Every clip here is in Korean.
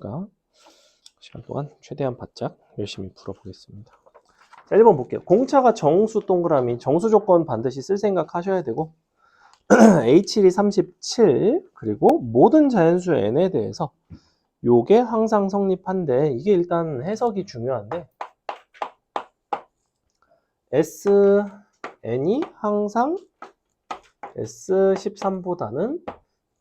있으니까 시간 동안 최대한 바짝 열심히 풀어보겠습니다. 자, 1번 볼게요. 공차가 정수 동그라미, 정수 조건 반드시 쓸 생각 하셔야 되고 H1이 37, 그리고 모든 자연수 n에 대해서 요게 항상 성립한데, 이게 일단 해석이 중요한데, Sn이 항상 S13보다는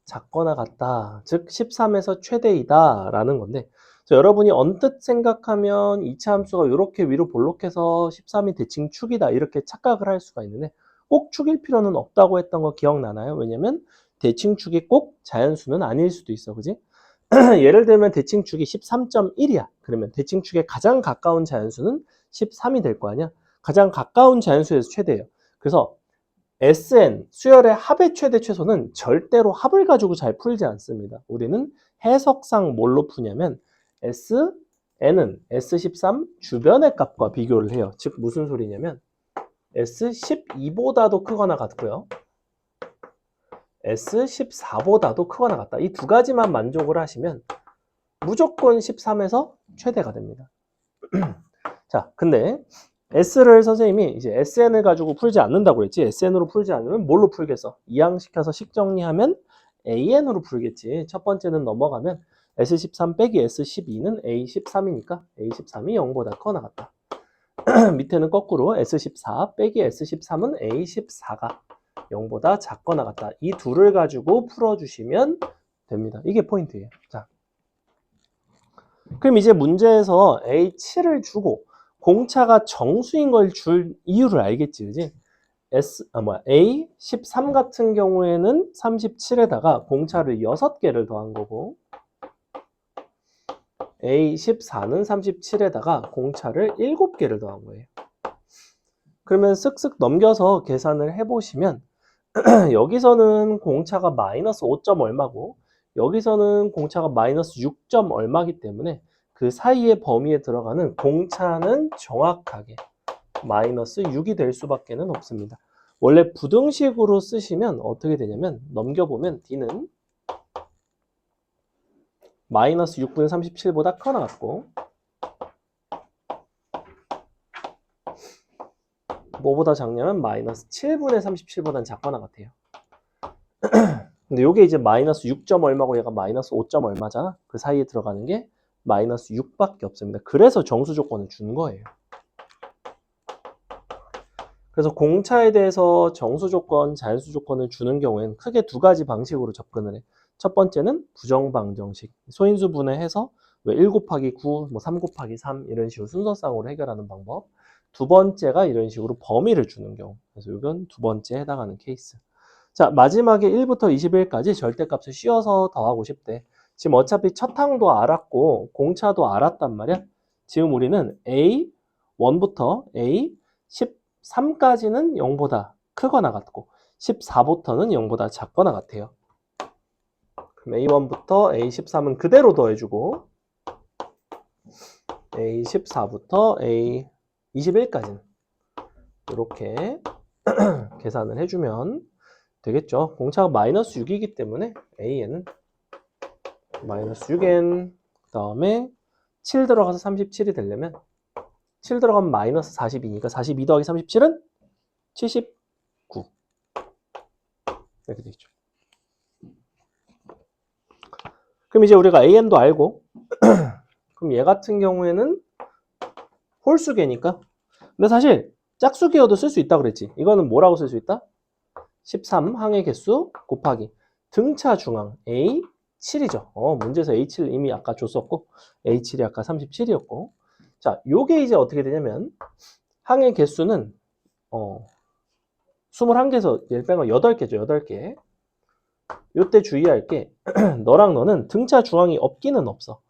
작거나 같다. 즉 13에서 최대이다 라는 건데, 여러분이 언뜻 생각하면 이차 함수가 이렇게 위로 볼록해서 13이 대칭 축이다 이렇게 착각을 할 수가 있는데, 꼭 축일 필요는 없다고 했던 거 기억나나요? 왜냐면 대칭 축이 꼭 자연수는 아닐 수도 있어, 그지? 예를 들면 대칭 축이 13.1이야. 그러면 대칭 축에 가장 가까운 자연수는 13이 될 거 아니야? 가장 가까운 자연수에서 최대예요. 그래서 Sn, 수열의 합의 최대 최소는 절대로 합을 가지고 잘 풀지 않습니다. 우리는 해석상 뭘로 푸냐면 Sn은 S13 주변의 값과 비교를 해요. 즉 무슨 소리냐면 S12보다도 크거나 같고요. S14보다도 크거나 같다. 이 두 가지만 만족을 하시면 무조건 13에서 최대가 됩니다. 자, 근데 S를 선생님이 이제 SN을 가지고 풀지 않는다고 그랬지. SN으로 풀지 않으면 뭘로 풀겠어? 이항시켜서 식 정리하면 AN으로 풀겠지. 첫 번째는 넘어가면 S13 빼기 S12는 A13이니까 A13이 0보다 크거나 같다. 밑에는 거꾸로 S14 빼기 S13은 A14가 0보다 작거나 같다. 이 둘을 가지고 풀어주시면 됩니다. 이게 포인트예요. 자, 그럼 이제 문제에서 A7을 주고 공차가 정수인 걸 줄 이유를 알겠지, 그지? A13 같은 경우에는 37에다가 공차를 6개를 더한 거고, A14는 37에다가 공차를 7개를 더한 거예요. 그러면 쓱쓱 넘겨서 계산을 해보시면 여기서는 공차가 마이너스 5점 얼마고 여기서는 공차가 마이너스 6점 얼마기 때문에 그 사이의 범위에 들어가는 공차는 정확하게 마이너스 6이 될 수밖에 없습니다. 원래 부등식으로 쓰시면 어떻게 되냐면 넘겨보면 D는 마이너스 6분의 37보다 크거나 같고 뭐보다 작냐면 마이너스 7분의 37보다는 작거나 같아요. 근데 이게 이제 마이너스 6점 얼마고 얘가 마이너스 5점 얼마잖아. 그 사이에 들어가는 게 마이너스 6밖에 없습니다. 그래서 정수 조건을 준 거예요. 그래서 공차에 대해서 정수 조건, 자연수 조건을 주는 경우에는 크게 두 가지 방식으로 접근을 해. 첫 번째는 부정방정식. 소인수 분해해서 1 곱하기 9, 3 곱하기 3 이런 식으로 순서상으로 해결하는 방법. 두 번째가 이런 식으로 범위를 주는 경우. 그래서 이건 두 번째에 해당하는 케이스. 자, 마지막에 1부터 21까지 절대값을 씌워서 더하고 싶대. 지금 어차피 첫 항도 알았고 공차도 알았단 말이야. 지금 우리는 A1부터 A13까지는 0보다 크거나 같고 14부터는 0보다 작거나 같아요. 그럼 A1부터 A13은 그대로 더해주고 A14부터 A21까지는 이렇게 계산을 해주면 되겠죠. 공차가 마이너스 6이기 때문에 A에는 마이너스 6n 그 다음에 7 들어가서 37이 되려면 7 들어가면 마이너스 42니까 42 더하기 37은 79 이렇게 되겠죠. 그럼 이제 우리가 AN도 알고 그럼 얘 같은 경우에는 홀수계니까 근데 사실 짝수계여도 쓸 수 있다 그랬지. 이거는 뭐라고 쓸 수 있다? 13 항의 개수 곱하기 등차 중앙 A7이죠. 문제에서 A7 이미 아까 줬었고 A7이 아까 37이었고 자, 요게 이제 어떻게 되냐면 항의 개수는 21개에서 얘를 빼면 8개죠. 8개. 요때 주의할 게 너랑 너는 등차 중앙이 없기는 없어.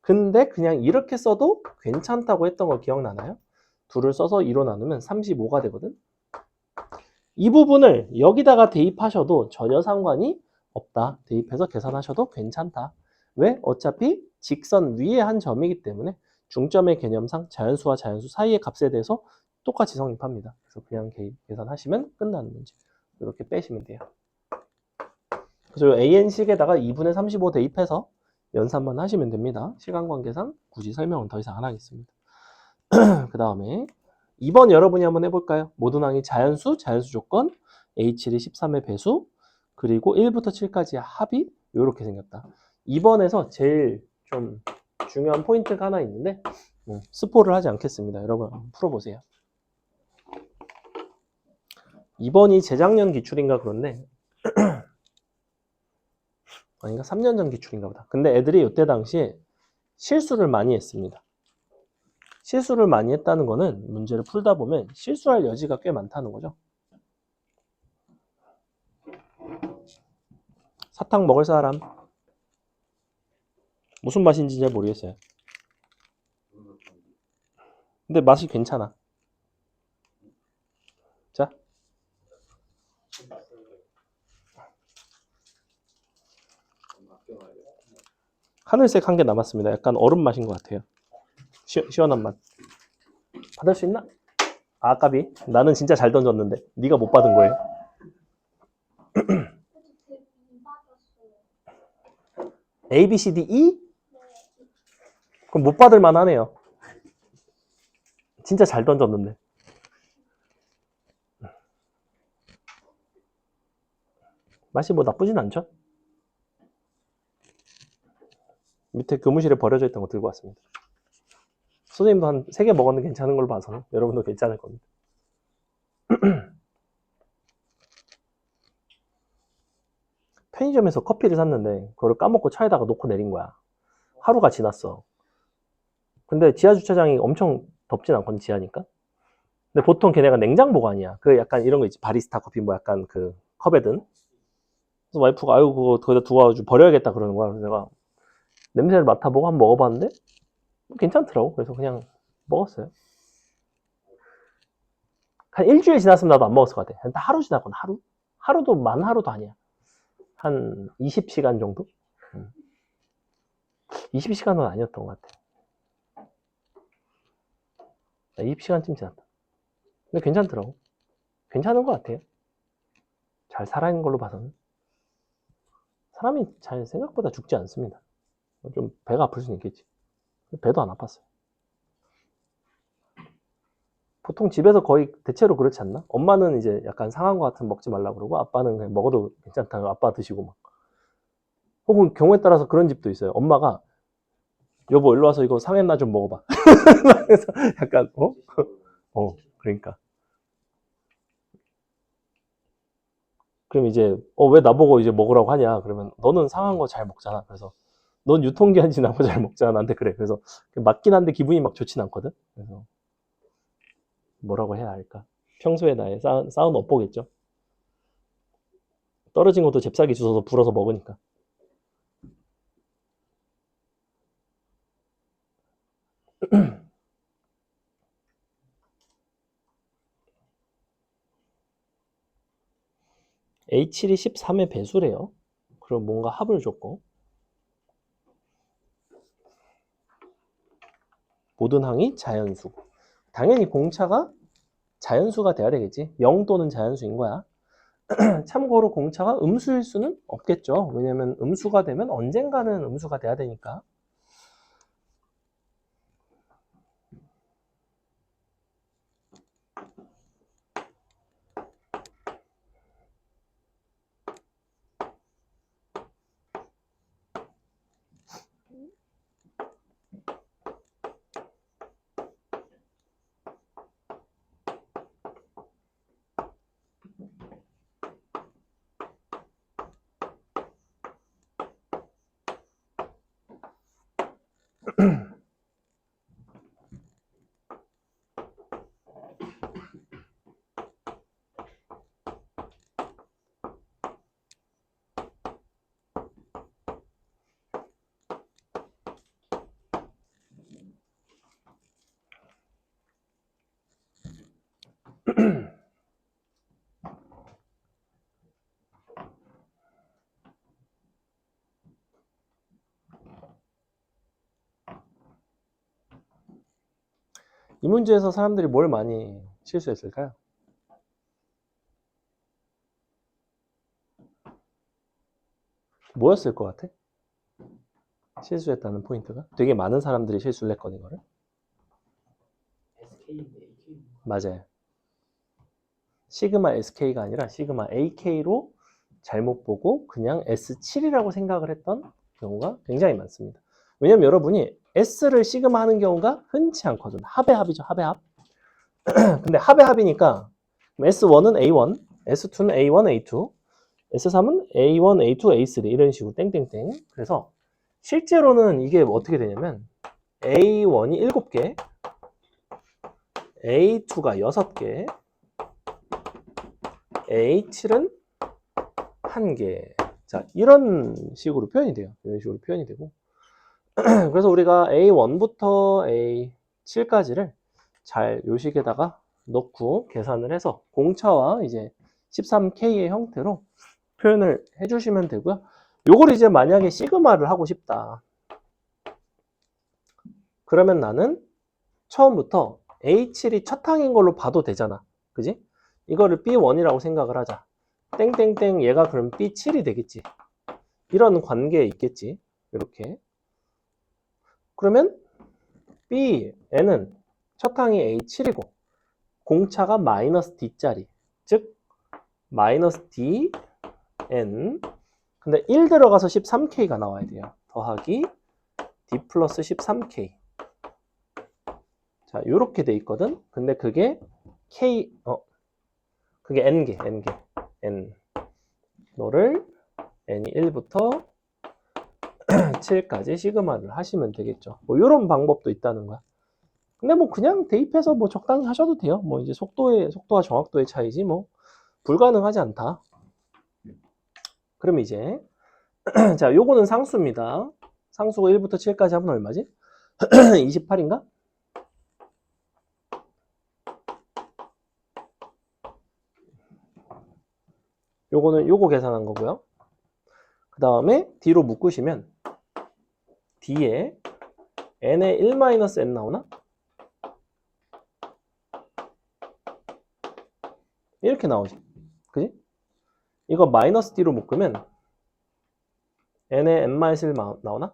근데 그냥 이렇게 써도 괜찮다고 했던 거 기억나나요? 둘을 써서 2로 나누면 35가 되거든. 이 부분을 여기다가 대입하셔도 전혀 상관이 없다. 대입해서 계산하셔도 괜찮다. 왜? 어차피 직선 위에 한 점이기 때문에 중점의 개념상 자연수와 자연수 사이의 값에 대해서 똑같이 성립합니다. 그래서 그냥 계산하시면 끝나는 문제. 이렇게 빼시면 돼요. 그래서 AN식에다가 2분의 35 대입해서 연산만 하시면 됩니다. 시간 관계상 굳이 설명은 더 이상 안 하겠습니다. 그 다음에 2번 여러분이 한번 해볼까요? 모든 항이 자연수, 자연수 조건, H1이 13의 배수, 그리고 1부터 7까지의 합이 이렇게 생겼다. 2번에서 제일 좀 중요한 포인트가 하나 있는데 스포를 하지 않겠습니다. 여러분 한번 풀어보세요. 2번이 재작년 기출인가 그런데 아닌가? 3년 전 기출인가 보다. 근데 애들이 이때 당시에 실수를 많이 했습니다. 실수를 많이 했다는 거는 문제를 풀다 보면 실수할 여지가 꽤 많다는 거죠. 사탕 먹을 사람? 무슨 맛인지 잘 모르겠어요. 근데 맛이 괜찮아. 자. 하늘색 한 개 남았습니다. 약간 얼음 맛인 것 같아요. 시원한 맛. 받을 수 있나? 아, 까비. 나는 진짜 잘 던졌는데 네가 못 받은 거예요. A, B, C, D, E? 그럼 못 받을 만하네요. 진짜 잘 던졌는데. 맛이 뭐 나쁘진 않죠? 밑에 교무실에 버려져 있던 거 들고 왔습니다. 선생님도 한 3개 먹었는데 괜찮은 걸로 봐서는 여러분도 괜찮을 겁니다. 편의점에서 커피를 샀는데 그걸 까먹고 차에다가 놓고 내린 거야. 하루가 지났어. 근데 지하 주차장이 엄청 덥진 않거든, 지하니까. 근데 보통 걔네가 냉장 보관이야. 그 약간 이런 거 있지. 바리스타 커피 뭐 약간 그 컵에 든. 그래서 와이프가 아유 그거 거기다 두고 와가지고 버려야겠다 그러는 거야. 그래서 내가 냄새를 맡아보고 한번 먹어봤는데 괜찮더라고. 그래서 그냥 먹었어요. 한 일주일 지났으면 나도 안 먹었을 것 같아. 한 하루 지났거든, 하루? 하루도 만 하루도 아니야. 한 20시간 정도? 20시간은 아니었던 것 같아. 20시간쯤 지났다. 근데 괜찮더라고. 괜찮은 것 같아요. 잘 살아있는 걸로 봐서는. 사람이 잘 생각보다 죽지 않습니다. 좀 배가 아플 수는 있겠지. 배도 안 아팠어요. 보통 집에서 거의 대체로 그렇지 않나? 엄마는 이제 약간 상한 것 같으면 먹지 말라 그러고 아빠는 그냥 먹어도 괜찮다고 아빠 드시고 막. 혹은 경우에 따라서 그런 집도 있어요. 엄마가 여보 일로 와서 이거 상했나 좀 먹어봐. 그래서 약간 그러니까. 그럼 이제 왜 나보고 이제 먹으라고 하냐? 그러면 너는 상한 거 잘 먹잖아. 그래서 넌 유통기한 지난 거 잘 먹잖아. 나한테 그래. 그래서 맞긴 한데 기분이 막 좋진 않거든. 그래서 뭐라고 해야 할까? 평소에 나의 쌓은 업보겠죠. 떨어진 것도 잽싸게 주워서 불어서 먹으니까. H7이 13의 배수래요. 그럼 뭔가 합을 줬고 모든 항이 자연수. 당연히 공차가 자연수가 돼야 되겠지. 0 또는 자연수인 거야. 참고로 공차가 음수일 수는 없겠죠. 왜냐면 음수가 되면 언젠가는 음수가 돼야 되니까. 이 문제에서 사람들이 뭘 많이 실수했을까요? 뭐였을 것 같아? 실수했다는 포인트가? 되게 많은 사람들이 실수를 했거든, 이거를. SK인데 AK. 맞아요. 시그마 SK가 아니라 시그마 AK로 잘못 보고 그냥 S7이라고 생각을 했던 경우가 굉장히 많습니다. 왜냐면 여러분이 S를 시그마 하는 경우가 흔치 않거든. 합의 합이죠, 합의 합. 근데 합의 합이니까 S1은 A1, S2는 A1, A2, S3은 A1, A2, A3 이런 식으로 땡땡땡. 그래서 실제로는 이게 어떻게 되냐면 A1이 7개, A2가 6개, A7은 1개. 자, 이런 식으로 표현이 돼요. 이런 식으로 표현이 되고. 그래서 우리가 A1부터 A7까지를 잘 요식에다가 넣고 계산을 해서 공차와 이제 13K의 형태로 표현을 해주시면 되고요. 요걸 이제 만약에 시그마를 하고 싶다. 그러면 나는 처음부터 A7이 첫 항인 걸로 봐도 되잖아. 그지? 이거를 B1이라고 생각을 하자. 땡땡땡 얘가 그럼 B7이 되겠지. 이런 관계에 있겠지. 이렇게. 그러면 Bn은 첫 항이 A7이고 공차가 마이너스 D짜리. 즉 마이너스 Dn. 근데 1 들어가서 13K가 나와야 돼요. 더하기 D 플러스 13K. 자, 요렇게 돼 있거든. 근데 그게 그게 N개. N. 너를 N이 1부터 7까지 시그마를 하시면 되겠죠. 뭐 요런 방법도 있다는 거야. 근데 뭐 그냥 대입해서 뭐 적당히 하셔도 돼요. 뭐 이제 속도와 정확도의 차이지 뭐 불가능하지 않다. 그럼 이제 자, 요거는 상수입니다. 상수가 1부터 7까지 하면 얼마지? 28인가? 요거는 요거 계산한 거고요. 그 다음에 D로 묶으시면 D에 N에 1-N 나오나? 이렇게 나오지. 그지? 이거 마이너스 D로 묶으면 N에 N-1 나오나?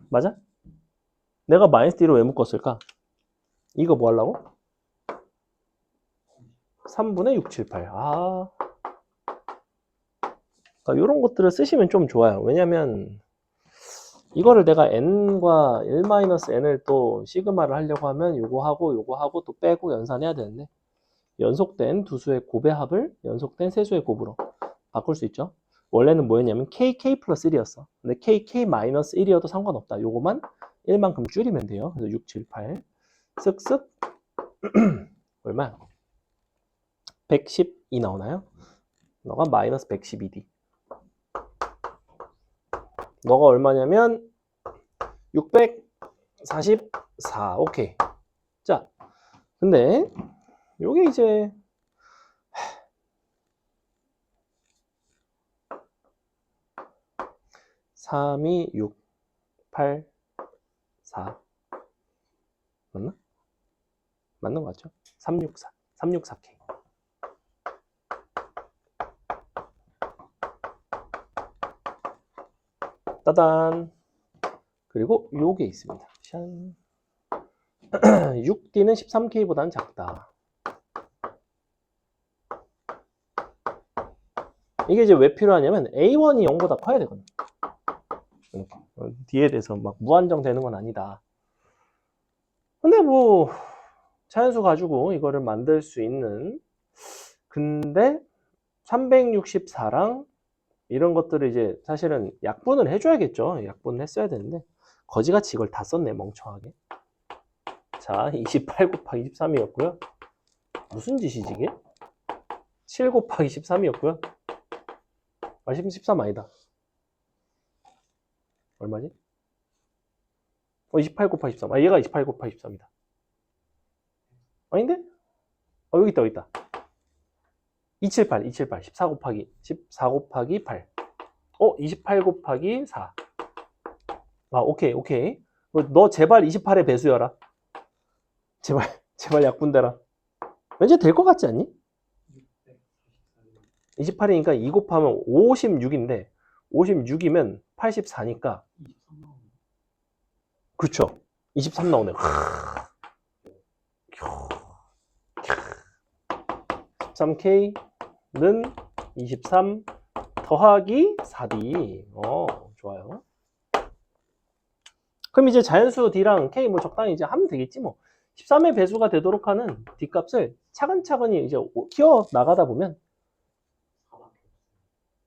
맞아? 내가 마이너스 D로 왜 묶었을까? 이거 뭐 하려고? 3분의 6, 7, 8. 그러니까 이런 것들을 쓰시면 좀 좋아요. 왜냐면 이거를 내가 n과 1-n을 또 시그마를 하려고 하면 요거 하고 또 빼고 연산해야 되는데 연속된 두 수의 곱의 합을 연속된 세 수의 곱으로 바꿀 수 있죠. 원래는 뭐였냐면 kk 플러스 1이었어. 근데 kk 마이너스 1이어도 상관없다. 요거만 1만큼 줄이면 돼요. 그래서 6, 7, 8 쓱쓱 얼마? 112 나오나요? 너가 마이너스 112D. 너가 얼마냐면 644. 오케이. 자, 근데 요게 이제 3, 2, 6, 8, 4 맞나? 맞는 거 같죠? 364. 364K. 따단. 그리고 요게 있습니다. 6D는 13K보다는 작다. 이게 이제 왜 필요하냐면 A1이 0보다 커야 되거든. 이렇게. D에 대해서 막 무한정 되는 건 아니다. 근데 뭐 자연수 가지고 이거를 만들 수 있는 근데 364랑 이런 것들을 이제 사실은 약분을 해줘야겠죠. 약분을 했어야 되는데 거지같이 이걸 다 썼네 멍청하게. 자, 28 곱하기 13이었고요. 무슨 짓이지 이게? 7 곱하기 13이었고요. 13 아니다. 얼마지? 28 곱하기 13. 얘가 28 곱하기 13이다. 아닌데? 여기 있다. 278. 14 곱하기 8. 28 곱하기 4. 오케이. 너 제발 28의 배수여라. 제발 약분되라. 왠지 될 것 같지 않니? 28이니까 2 곱하면 56인데 56이면 84니까 그쵸. 23 나오네. 13K는 23 더하기 4D. 좋아요. 그럼 이제 자연수 D랑 K 뭐 적당히 이제 하면 되겠지 뭐. 13의 배수가 되도록 하는 D 값을 차근차근히 이제 키워 나가다 보면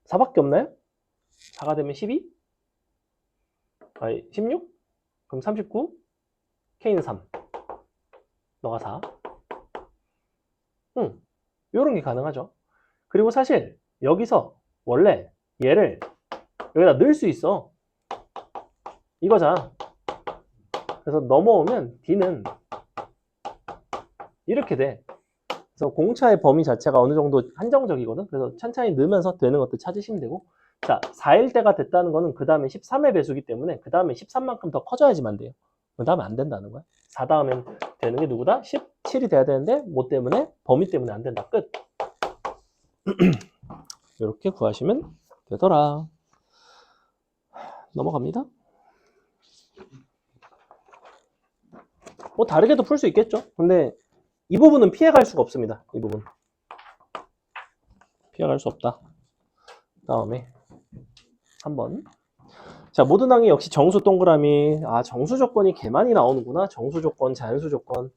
4밖에 없나요? 4가 되면 12? 아니 16? 그럼 39? K는 3. 너가 4. 요런 게 가능하죠. 그리고 사실 여기서 원래 얘를 여기다 넣을 수 있어. 이거잖아. 그래서 넘어오면 D는 이렇게 돼. 그래서 공차의 범위 자체가 어느 정도 한정적이거든. 그래서 천천히 넣으면서 되는 것도 찾으시면 되고. 자, 4일 때가 됐다는 거는 그 다음에 13의 배수기 때문에 그 다음에 13만큼 더 커져야지만 돼요. 그 다음에 안 된다는 거야. 4 다음엔 되는 게 누구다? 17이 돼야 되는데 뭐 때문에? 범위 때문에 안 된다. 끝. 이렇게 구하시면 되더라. 넘어갑니다. 뭐 다르게도 풀 수 있겠죠. 근데 이 부분은 피해갈 수가 없습니다. 이 부분. 피해갈 수 없다. 다음에 한번. 자, 모든 항이 역시 정수 동그라미. 아, 정수 조건이 개 많이 나오는구나. 정수 조건, 자연수 조건.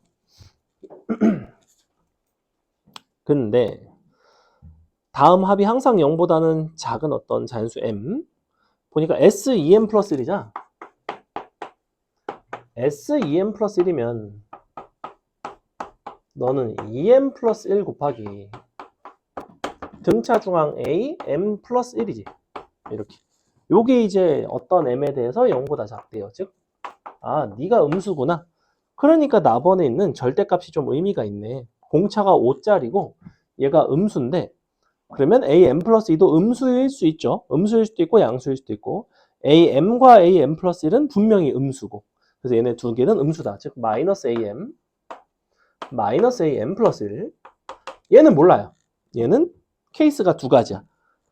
근데 다음 합이 항상 0보다는 작은 어떤 자연수 M. 보니까 SEM 플러스 1이잖아. SEM 플러스 1이면 너는 EM 플러스 1 곱하기 등차 중앙 A, M 플러스 1이지. 이렇게. 요게 이제 어떤 M에 대해서 0보다 작대요. 즉, 아, 네가 음수구나. 그러니까 나번에 있는 절대값이 좀 의미가 있네. 공차가 5짜리고 얘가 음수인데 그러면 AM 플러스 2도 음수일 수 있죠. 음수일 수도 있고 양수일 수도 있고 AM과 AM 플러스 1은 분명히 음수고 그래서 얘네 두 개는 음수다. 즉 마이너스 AM 플러스 1 얘는 몰라요. 얘는 케이스가 두 가지야.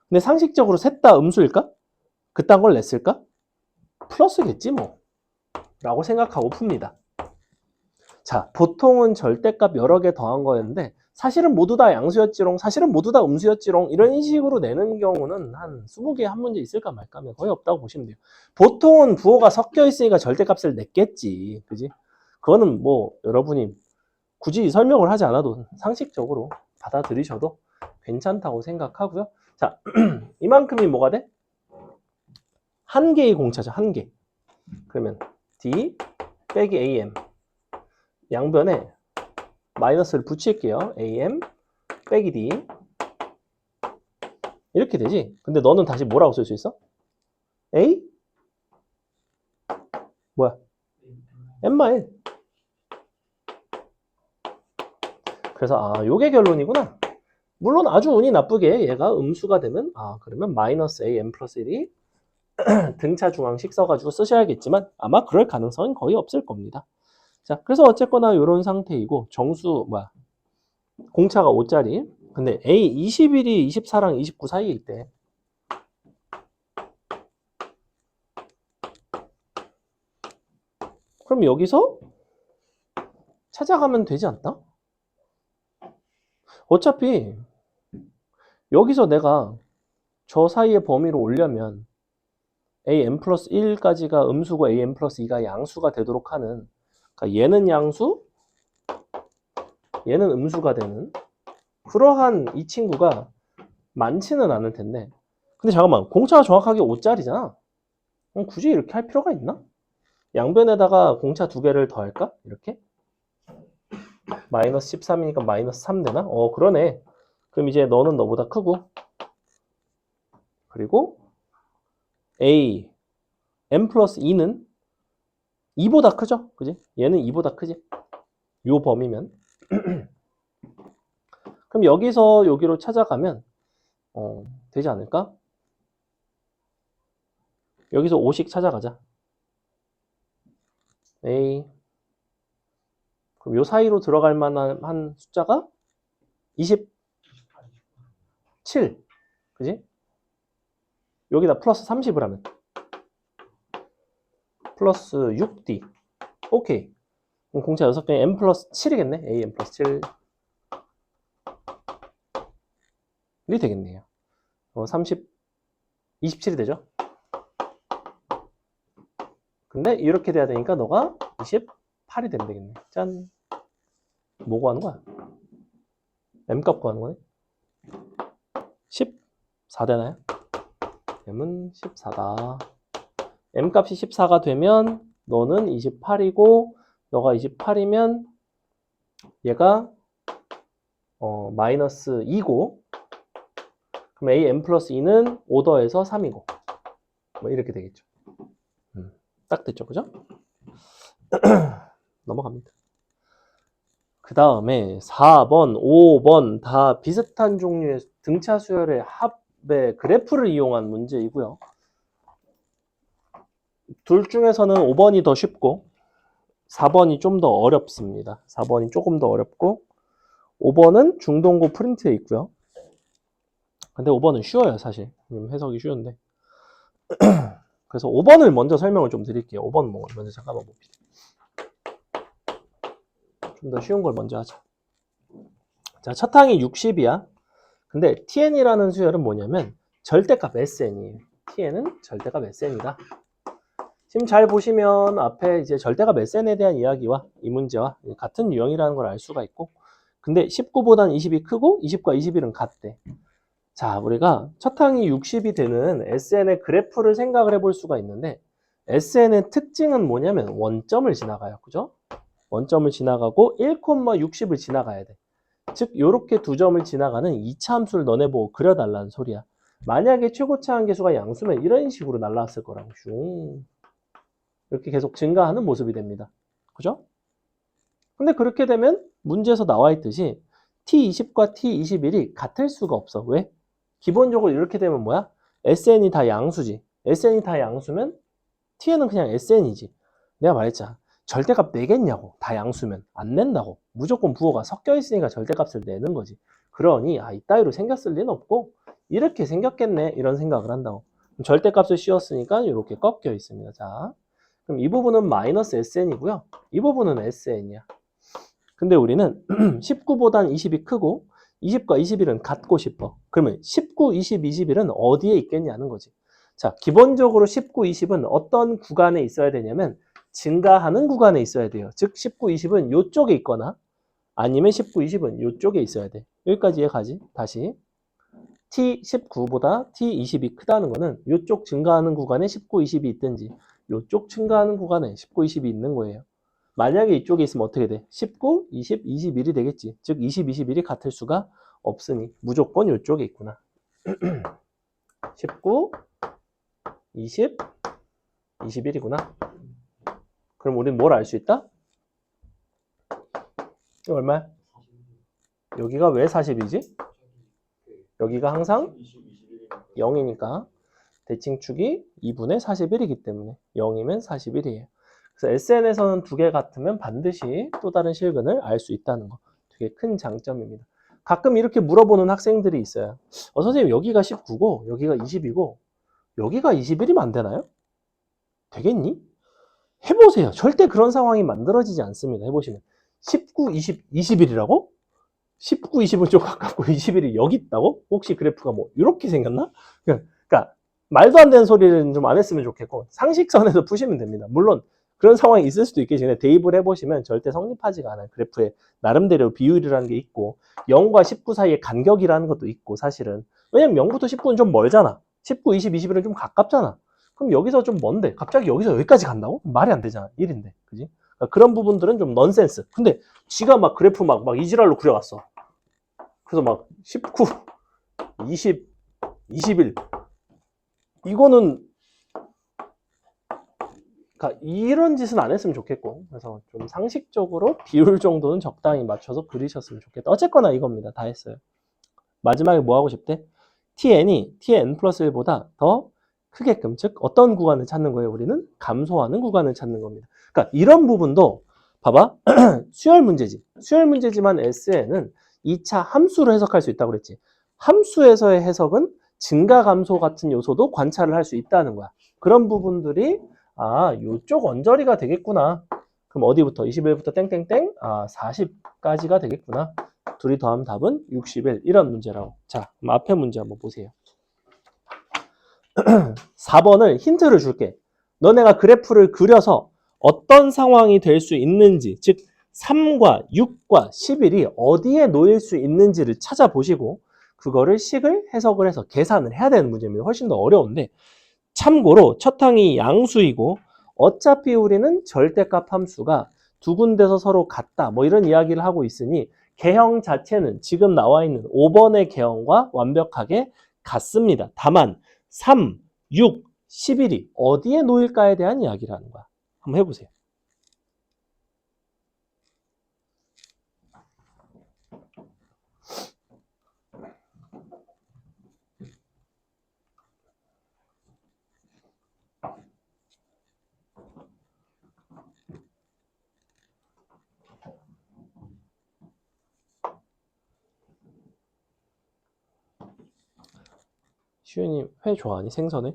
근데 상식적으로 셋 다 음수일까? 그딴 걸 냈을까? 플러스겠지 뭐 라고 생각하고 풉니다. 자, 보통은 절대값 여러 개 더한 거였는데 사실은 모두 다 양수였지롱, 사실은 모두 다 음수였지롱 이런 식으로 내는 경우는 한 20개 한 문제 있을까 말까 하면 거의 없다고 보시면 돼요. 보통은 부호가 섞여 있으니까 절대값을 냈겠지. 그지? 그거는 뭐 여러분이 굳이 설명을 하지 않아도 상식적으로 받아들이셔도 괜찮다고 생각하고요. 자, 이만큼이 뭐가 돼? 한 개의 공차죠. 한 개. 그러면 D 빼기 AM 양변에 마이너스를 붙일게요. AM 빼기 D 이렇게 되지. 근데 너는 다시 뭐라고 쓸 수 있어? A? 뭐야? M마1. 그래서 아 요게 결론이구나. 물론 아주 운이 나쁘게 얘가 음수가 되면 그러면 마이너스 AM 플러스 1이 등차 중앙식 써가지고 쓰셔야겠지만 아마 그럴 가능성은 거의 없을 겁니다. 자, 그래서 어쨌거나 이런 상태이고 정수 공차가 5짜리. 근데 A 21이 24랑 29 사이에 있대. 그럼 여기서 찾아가면 되지 않나? 어차피 여기서 내가 저 사이의 범위로 올려면 AM 플러스 1까지가 음수고 AM 플러스 2가 양수가 되도록 하는 그러니까 얘는 양수, 얘는 음수가 되는 그러한 이 친구가 많지는 않을 텐데 근데 잠깐만 공차가 정확하게 5짜리잖아. 그럼 굳이 이렇게 할 필요가 있나? 양변에다가 공차 두 개를 더할까? 이렇게? 마이너스 13이니까 마이너스 3 되나? 그러네. 그럼 이제 너는 너보다 크고 그리고 A, M 플러스 2는 2보다 크죠? 그지? 얘는 2보다 크지? 요 범위면. 그럼 여기서 여기로 찾아가면 되지 않을까? 여기서 5씩 찾아가자. A 그럼 요 사이로 들어갈 만한 한 숫자가 27. 그지? 여기다 플러스 30을 하면 플러스 6D. 오케이. 그럼 공차 6개 n 플러스 7이겠네. an 플러스 7이 되겠네요. 30, 27이 되죠. 근데 이렇게 돼야 되니까 너가 28이 되면 되겠네. 짠. 뭐 구하는 거야? m값 구하는 거네. 14 되나요? m은 14다. m값이 14가 되면 너는 28이고 너가 28이면 얘가 마이너스 2고 그럼 a n 플러스 2는 오더에서 3이고 뭐 이렇게 되겠죠. 딱 됐죠, 그죠? 넘어갑니다. 그 다음에 4번, 5번 다 비슷한 종류의 등차 수열의 합의 그래프를 이용한 문제이고요. 둘 중에서는 5번이 더 쉽고 4번이 좀 더 어렵습니다. 4번이 조금 더 어렵고 5번은 중동고 프린트에 있고요. 근데 5번은 쉬워요, 사실. 해석이 쉬운데. 그래서 5번을 먼저 설명을 좀 드릴게요. 5번 먼저 잠깐만 봅시다. 좀 더 쉬운 걸 먼저 하자. 자, 첫 항이 60이야. 근데 tn이라는 수열은 뭐냐면 절대값 sn이에요. tn은 절대값 sn이다. 지금 잘 보시면 앞에 이제 절대값 sn에 대한 이야기와 이 문제와 같은 유형이라는 걸 알 수가 있고 근데 19보다는 20이 크고 20과 21은 같대. 자, 우리가 첫 항이 60이 되는 SN의 그래프를 생각을 해볼 수가 있는데 SN의 특징은 뭐냐면 원점을 지나가요. 그죠? 원점을 지나가고 1,60을 지나가야 돼. 즉 이렇게 두 점을 지나가는 2차 함수를 너네 보고 그려달라는 소리야. 만약에 최고차 한계수가 양수면 이런 식으로 날라왔을 거라고. 슝. 이렇게 계속 증가하는 모습이 됩니다. 그죠? 근데 그렇게 되면 문제에서 나와 있듯이 T20과 T21이 같을 수가 없어. 왜? 기본적으로 이렇게 되면 뭐야? SN이 다 양수지. SN이 다 양수면 T는 그냥 SN이지. 내가 말했잖아. 절대값 내겠냐고. 다 양수면. 안 낸다고. 무조건 부호가 섞여 있으니까 절대값을 내는 거지. 그러니 이따위로 생겼을 리는 없고 이렇게 생겼겠네. 이런 생각을 한다고. 절대값을 씌웠으니까 이렇게 꺾여 있습니다. 자, 그럼 이 부분은 마이너스 SN이고요. 이 부분은 SN이야. 근데 우리는 19보단 20이 크고 20과 21은 같고 싶어. 그러면 19, 20, 21은 어디에 있겠냐는 거지. 자, 기본적으로 19, 20은 어떤 구간에 있어야 되냐면 증가하는 구간에 있어야 돼요. 즉 19, 20은 이쪽에 있거나 아니면 19, 20은 이쪽에 있어야 돼. 여기까지 이해가지? 다시 T19보다 T20이 크다는 거는 이쪽 증가하는 구간에 19, 20이 있든지 이쪽 증가하는 구간에 19, 20이 있는 거예요. 만약에 이쪽에 있으면 어떻게 돼? 19, 20, 21이 되겠지. 즉 20, 21이 같을 수가 없으니 무조건 이쪽에 있구나. 19, 20, 21이구나. 그럼 우리는 뭘 알 수 있다? 이거 얼마야? 여기가 왜 40이지? 여기가 항상 0이니까 대칭축이 2분의 41이기 때문에 0이면 41이에요. 그래서 SN에서는 두 개 같으면 반드시 또 다른 실근을 알 수 있다는 거. 되게 큰 장점입니다. 가끔 이렇게 물어보는 학생들이 있어요. 선생님 여기가 19고 여기가 20이고 여기가 21이면 안 되나요? 되겠니? 해보세요. 절대 그런 상황이 만들어지지 않습니다. 해보시면 19, 20, 21이라고? 19, 20은 좀 가깝고 21이 여기 있다고? 혹시 그래프가 뭐 이렇게 생겼나? 그러니까 말도 안 되는 소리는 좀 안 했으면 좋겠고 상식선에서 푸시면 됩니다. 물론 그런 상황이 있을 수도 있겠지만 대입을 해보시면 절대 성립하지가 않아요. 그래프에 나름대로 비율이라는 게 있고 0과 19 사이의 간격이라는 것도 있고 사실은 왜냐면 0부터 19는 좀 멀잖아. 19, 20, 21은 좀 가깝잖아. 그럼 여기서 좀 먼데 갑자기 여기서 여기까지 간다고? 말이 안 되잖아. 1인데 그지? 그러니까 그런 부분들은 좀 넌센스. 근데 지가 막 그래프 막 이지랄로 그려왔어. 그래서 막 19, 20, 21 이거는 그러니까 이런 짓은 안 했으면 좋겠고 그래서 좀 상식적으로 비율 정도는 적당히 맞춰서 그리셨으면 좋겠다. 어쨌거나 이겁니다. 다 했어요. 마지막에 뭐 하고 싶대? tn이 tn 플러스 1보다 더 크게끔 즉 어떤 구간을 찾는 거예요? 우리는 감소하는 구간을 찾는 겁니다. 그러니까 이런 부분도 봐봐. 수열 문제지. 수열 문제지만 SN은 2차 함수로 해석할 수 있다고 그랬지. 함수에서의 해석은 증가 감소 같은 요소도 관찰을 할 수 있다는 거야. 그런 부분들이 요쪽 언저리가 되겠구나. 그럼 어디부터? 21부터 땡땡땡 40까지가 되겠구나. 둘이 더하면 답은 61 이런 문제라고. 자, 그럼 앞에 문제 한번 보세요. 4번을 힌트를 줄게. 너네가 그래프를 그려서 어떤 상황이 될 수 있는지, 즉 3과 6과 11이 어디에 놓일 수 있는지를 찾아보시고 그거를 식을 해석을 해서 계산을 해야 되는 문제입니다. 훨씬 더 어려운데 참고로 첫 항이 양수이고 어차피 우리는 절대값 함수가 두 군데서 서로 같다 뭐 이런 이야기를 하고 있으니 개형 자체는 지금 나와 있는 5번의 개형과 완벽하게 같습니다. 다만 3, 6, 11이 어디에 놓일까에 대한 이야기를 하는 거야. 한번 해보세요. 시윤이 회 좋아하니? 생선회?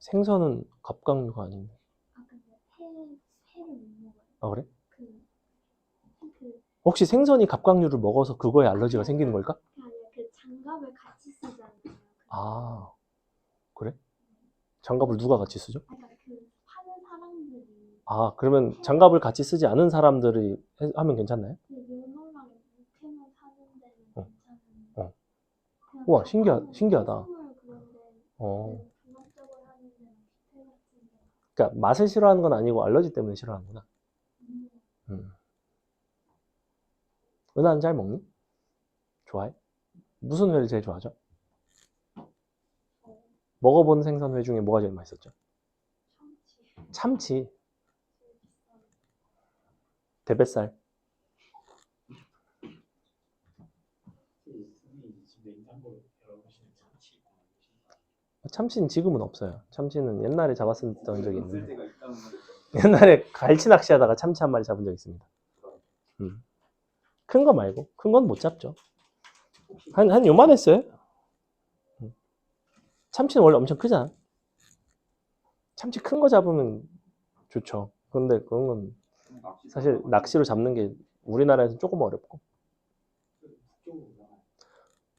생선은 갑각류가 아닌데. 아 그래? 혹시 생선이 갑각류를 먹어서 그거에 알러지가 생기는 걸까? 그 장갑을 같이 쓰잖아요. 아 그래? 장갑을 누가 같이 쓰죠? 그러니까 그 하는 사람들이 그러면 장갑을 같이 쓰지 않은 사람들이 하면 괜찮나요? 요놈랑 밑에만 사는 데는 어. 괜찮은데 우와 신기하다. 종합적으로 하는 데는 밑에 같은 데 그러니까 맛을 싫어하는 건 아니고 알러지 때문에 싫어하는구나. 은하는 잘 먹니? 좋아해? 무슨 회를 제일 좋아하죠? 먹어본 생선회 중에 뭐가 제일 맛있었죠? 참치. 대뱃살. 참치는 지금은 없어요. 참치는 옛날에 잡았었던 적이 있는데 옛날에 갈치 낚시하다가 참치 한 마리 잡은 적 있습니다. 큰 거 말고 큰 건 못 잡죠. 한 요만했어요. 참치는 원래 엄청 크잖아. 참치 큰 거 잡으면 좋죠. 그런데 그런 건 사실 낚시로 잡는 게 우리나라에서는 조금 어렵고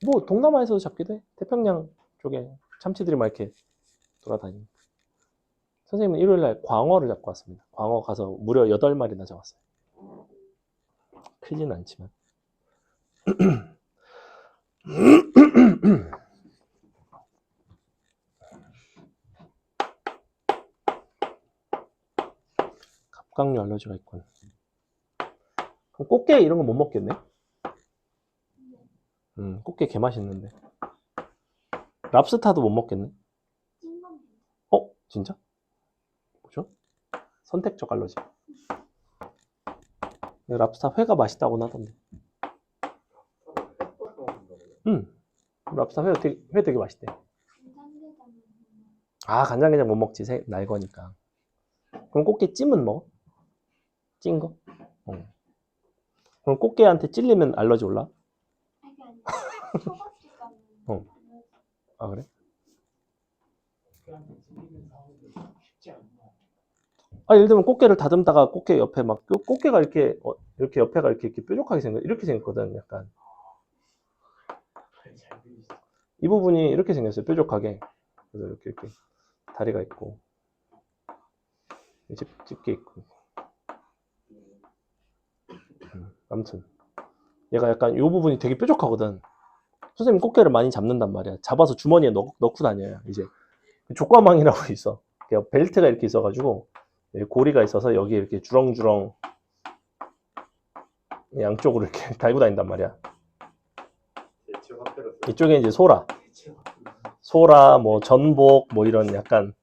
뭐 동남아에서도 잡기도 해. 태평양 쪽에 참치들이 막 이렇게 돌아다니니까. 선생님은 일요일날 광어를 잡고 왔습니다. 광어 가서 무려 8마리나 잡았어요. 크진 않지만. 갑각류 알러지가 있군. 그럼 꽃게 이런 거 못 먹겠네? 꽃게 개 맛있는데. 랍스타도 못 먹겠네? 진짜? 뭐죠? 선택적 알러지. 랍스타 회가 맛있다고 하던데. 랍스타 회 되게 맛있대. 간장게장 못 먹지. 날 거니까. 그럼 꽃게 찜은 먹어? 찐 거? 그럼 꽃게한테 찔리면 알러지 올라? 그래? 예를 들면 꽃게를 다듬다가 꽃게 옆에 막 꽃게가 이렇게 옆에가 이렇게 뾰족하게 이렇게 생겼거든. 약간 이 부분이 이렇게 생겼어요. 뾰족하게. 그래서 이렇게 다리가 있고 집게 있고. 아무튼 얘가 약간 이 부분이 되게 뾰족하거든. 선생님 꽃게를 많이 잡는단 말이야. 잡아서 주머니에 넣고 다녀요. 이제 족과망이라고 있어. 벨트가 이렇게 있어가지고 고리가 있어서 여기 이렇게 주렁주렁 양쪽으로 이렇게 달고 다닌단 말이야. 이쪽에 이제 소라, 뭐 전복, 뭐 이런 약간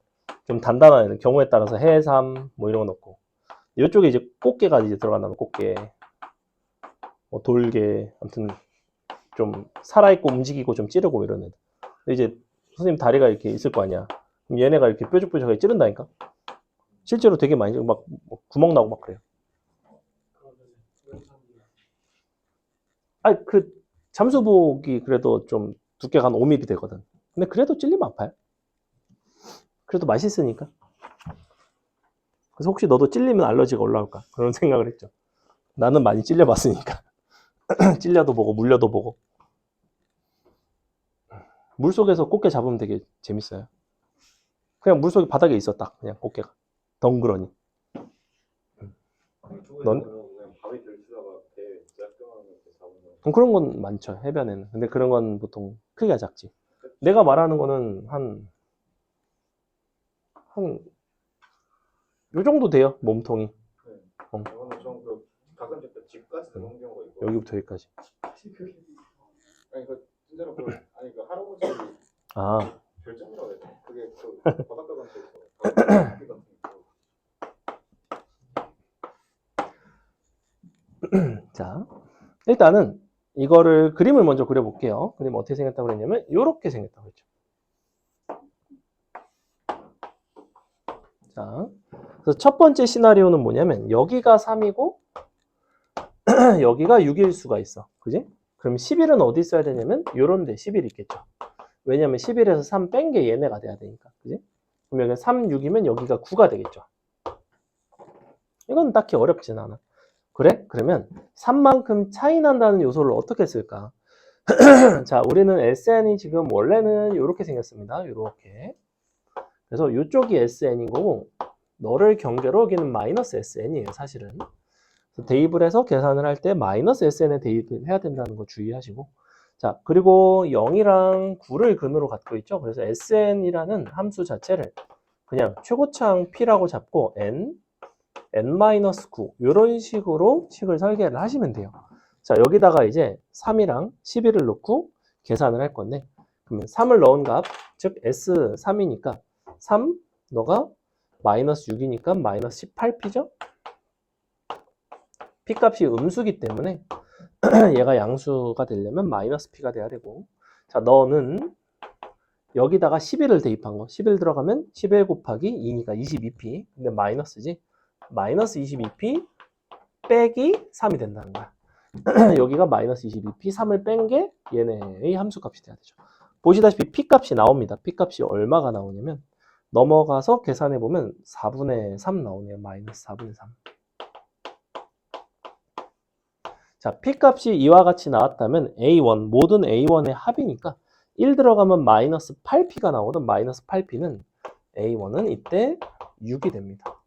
좀 단단한 경우에 따라서 해삼 뭐 이런 거 넣고, 이쪽에 이제 꽃게가 이제 들어간다면 꽃게, 뭐 돌게, 아무튼 좀 살아있고 움직이고 좀 찌르고 이런 애들. 근데 이제 선생님 다리가 이렇게 있을 거 아니야. 그럼 얘네가 이렇게 뾰족뾰족하게 찌른다니까. 실제로 되게 많이 막 구멍 나고 막 그래요. 잠수복이 그래도 좀 두께가 한 5mm 되거든. 근데 그래도 찔리면 아파요. 그래도 맛있으니까. 그래서 혹시 너도 찔리면 알러지가 올라올까? 그런 생각을 했죠. 나는 많이 찔려봤으니까. 찔려도 보고 물려도 보고. 물속에서 꽃게 잡으면 되게 재밌어요. 그냥 물속에 바닥에 있었다. 그냥 꽃게가. 덩그러니. 넌? 그냥 바위 들치다가 배 짝퉁하는 거 잡으면 그런 건 많죠. 해변에는. 근데 그런 건 보통 크기가 작지. 내가 말하는 거는 요 정도 돼요. 몸통이. 저는 좀그 가끔 집까지 들어온 경우가 있고 여기부터 여기까지. 아니 그 진짜로 아니 그 할아버지 아, 별장이라고 해야 되나? 그게 그 바닷가 근처에 있어. 바위 같은 거. 자. 일단은 이거를 그림을 먼저 그려볼게요. 그림 어떻게 생겼다고 그랬냐면 이렇게 생겼다고 했죠. 자, 그래서 첫 번째 시나리오는 뭐냐면 여기가 3이고 여기가 6일 수가 있어. 그지? 그럼 11은 어디 있어야 되냐면 요런 데 11이 있겠죠. 왜냐면 11에서 3 뺀 게 얘네가 돼야 되니까. 그지? 그럼 여기 3, 6이면 여기가 9가 되겠죠. 이건 딱히 어렵진 않아. 그래? 그러면 3만큼 차이 난다는 요소를 어떻게 쓸까? 자, 우리는 SN이 지금 원래는 이렇게 생겼습니다. 이렇게. 그래서 이쪽이 SN인 거고 너를 경계로 여기는 마이너스 SN이에요. 사실은. 대입을 해서 계산을 할 때 마이너스 SN에 대입을 해야 된다는 거 주의하시고. 자, 그리고 0이랑 9를 근으로 갖고 있죠. 그래서 SN이라는 함수 자체를 그냥 최고차항 P라고 잡고 n-9 이런 식으로 식을 설계를 하시면 돼요. 자, 여기다가 이제 3이랑 11을 넣고 계산을 할 건데 그러면 3을 넣은 값, 즉 S3이니까 3, 너가 마이너스 6이니까 마이너스 18P죠? P값이 음수기 때문에 얘가 양수가 되려면 마이너스 P가 돼야 되고 자, 너는 여기다가 11을 대입한 거 11 들어가면 11 곱하기 2니까 22P 근데 마이너스지 마이너스 22P 빼기 3이 된다는 거야. 여기가 마이너스 22P 3을 뺀 게 얘네의 함수값이 돼야 되죠. 보시다시피 P값이 나옵니다. P값이 얼마가 나오냐면 넘어가서 계산해보면 4분의 3 나오네요. 마이너스 4분의 3. 자, P값이 이와 같이 나왔다면 A1, 모든 A1의 합이니까 1 들어가면 마이너스 8P가 나오든 마이너스 8P는 A1은 이때 6이 됩니다.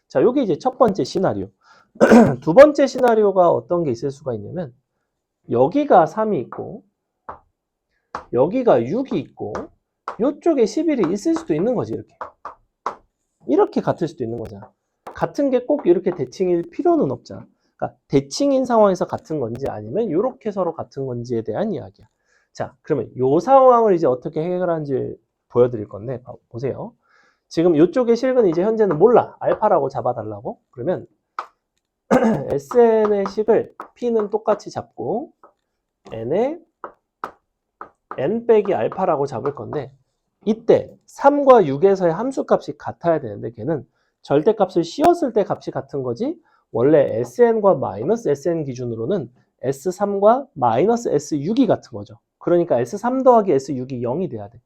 자, 요게 이제 첫 번째 시나리오. 두 번째 시나리오가 어떤 게 있을 수가 있냐면 여기가 3이 있고 여기가 6이 있고 이쪽에 11이 있을 수도 있는 거지. 이렇게 같을 수도 있는 거잖아. 같은 게 꼭 이렇게 대칭일 필요는 없잖아. 그러니까 대칭인 상황에서 같은 건지 아니면 이렇게 서로 같은 건지에 대한 이야기야. 자, 그러면 이 상황을 이제 어떻게 해결하는지 보여드릴 건데 보세요. 지금 이쪽의 식은 이제 현재는 몰라. 알파라고 잡아달라고. 그러면 SN의 식을 P는 똑같이 잡고 N의 N 빼기 알파라고 잡을 건데 이때 3과 6에서의 함수값이 같아야 되는데 걔는 절대값을 씌웠을 때 값이 같은 거지 원래 SN과 마이너스 SN 기준으로는 S3과 마이너스 S6이 같은 거죠. 그러니까 S3 더하기 S6이 0이 돼야 돼.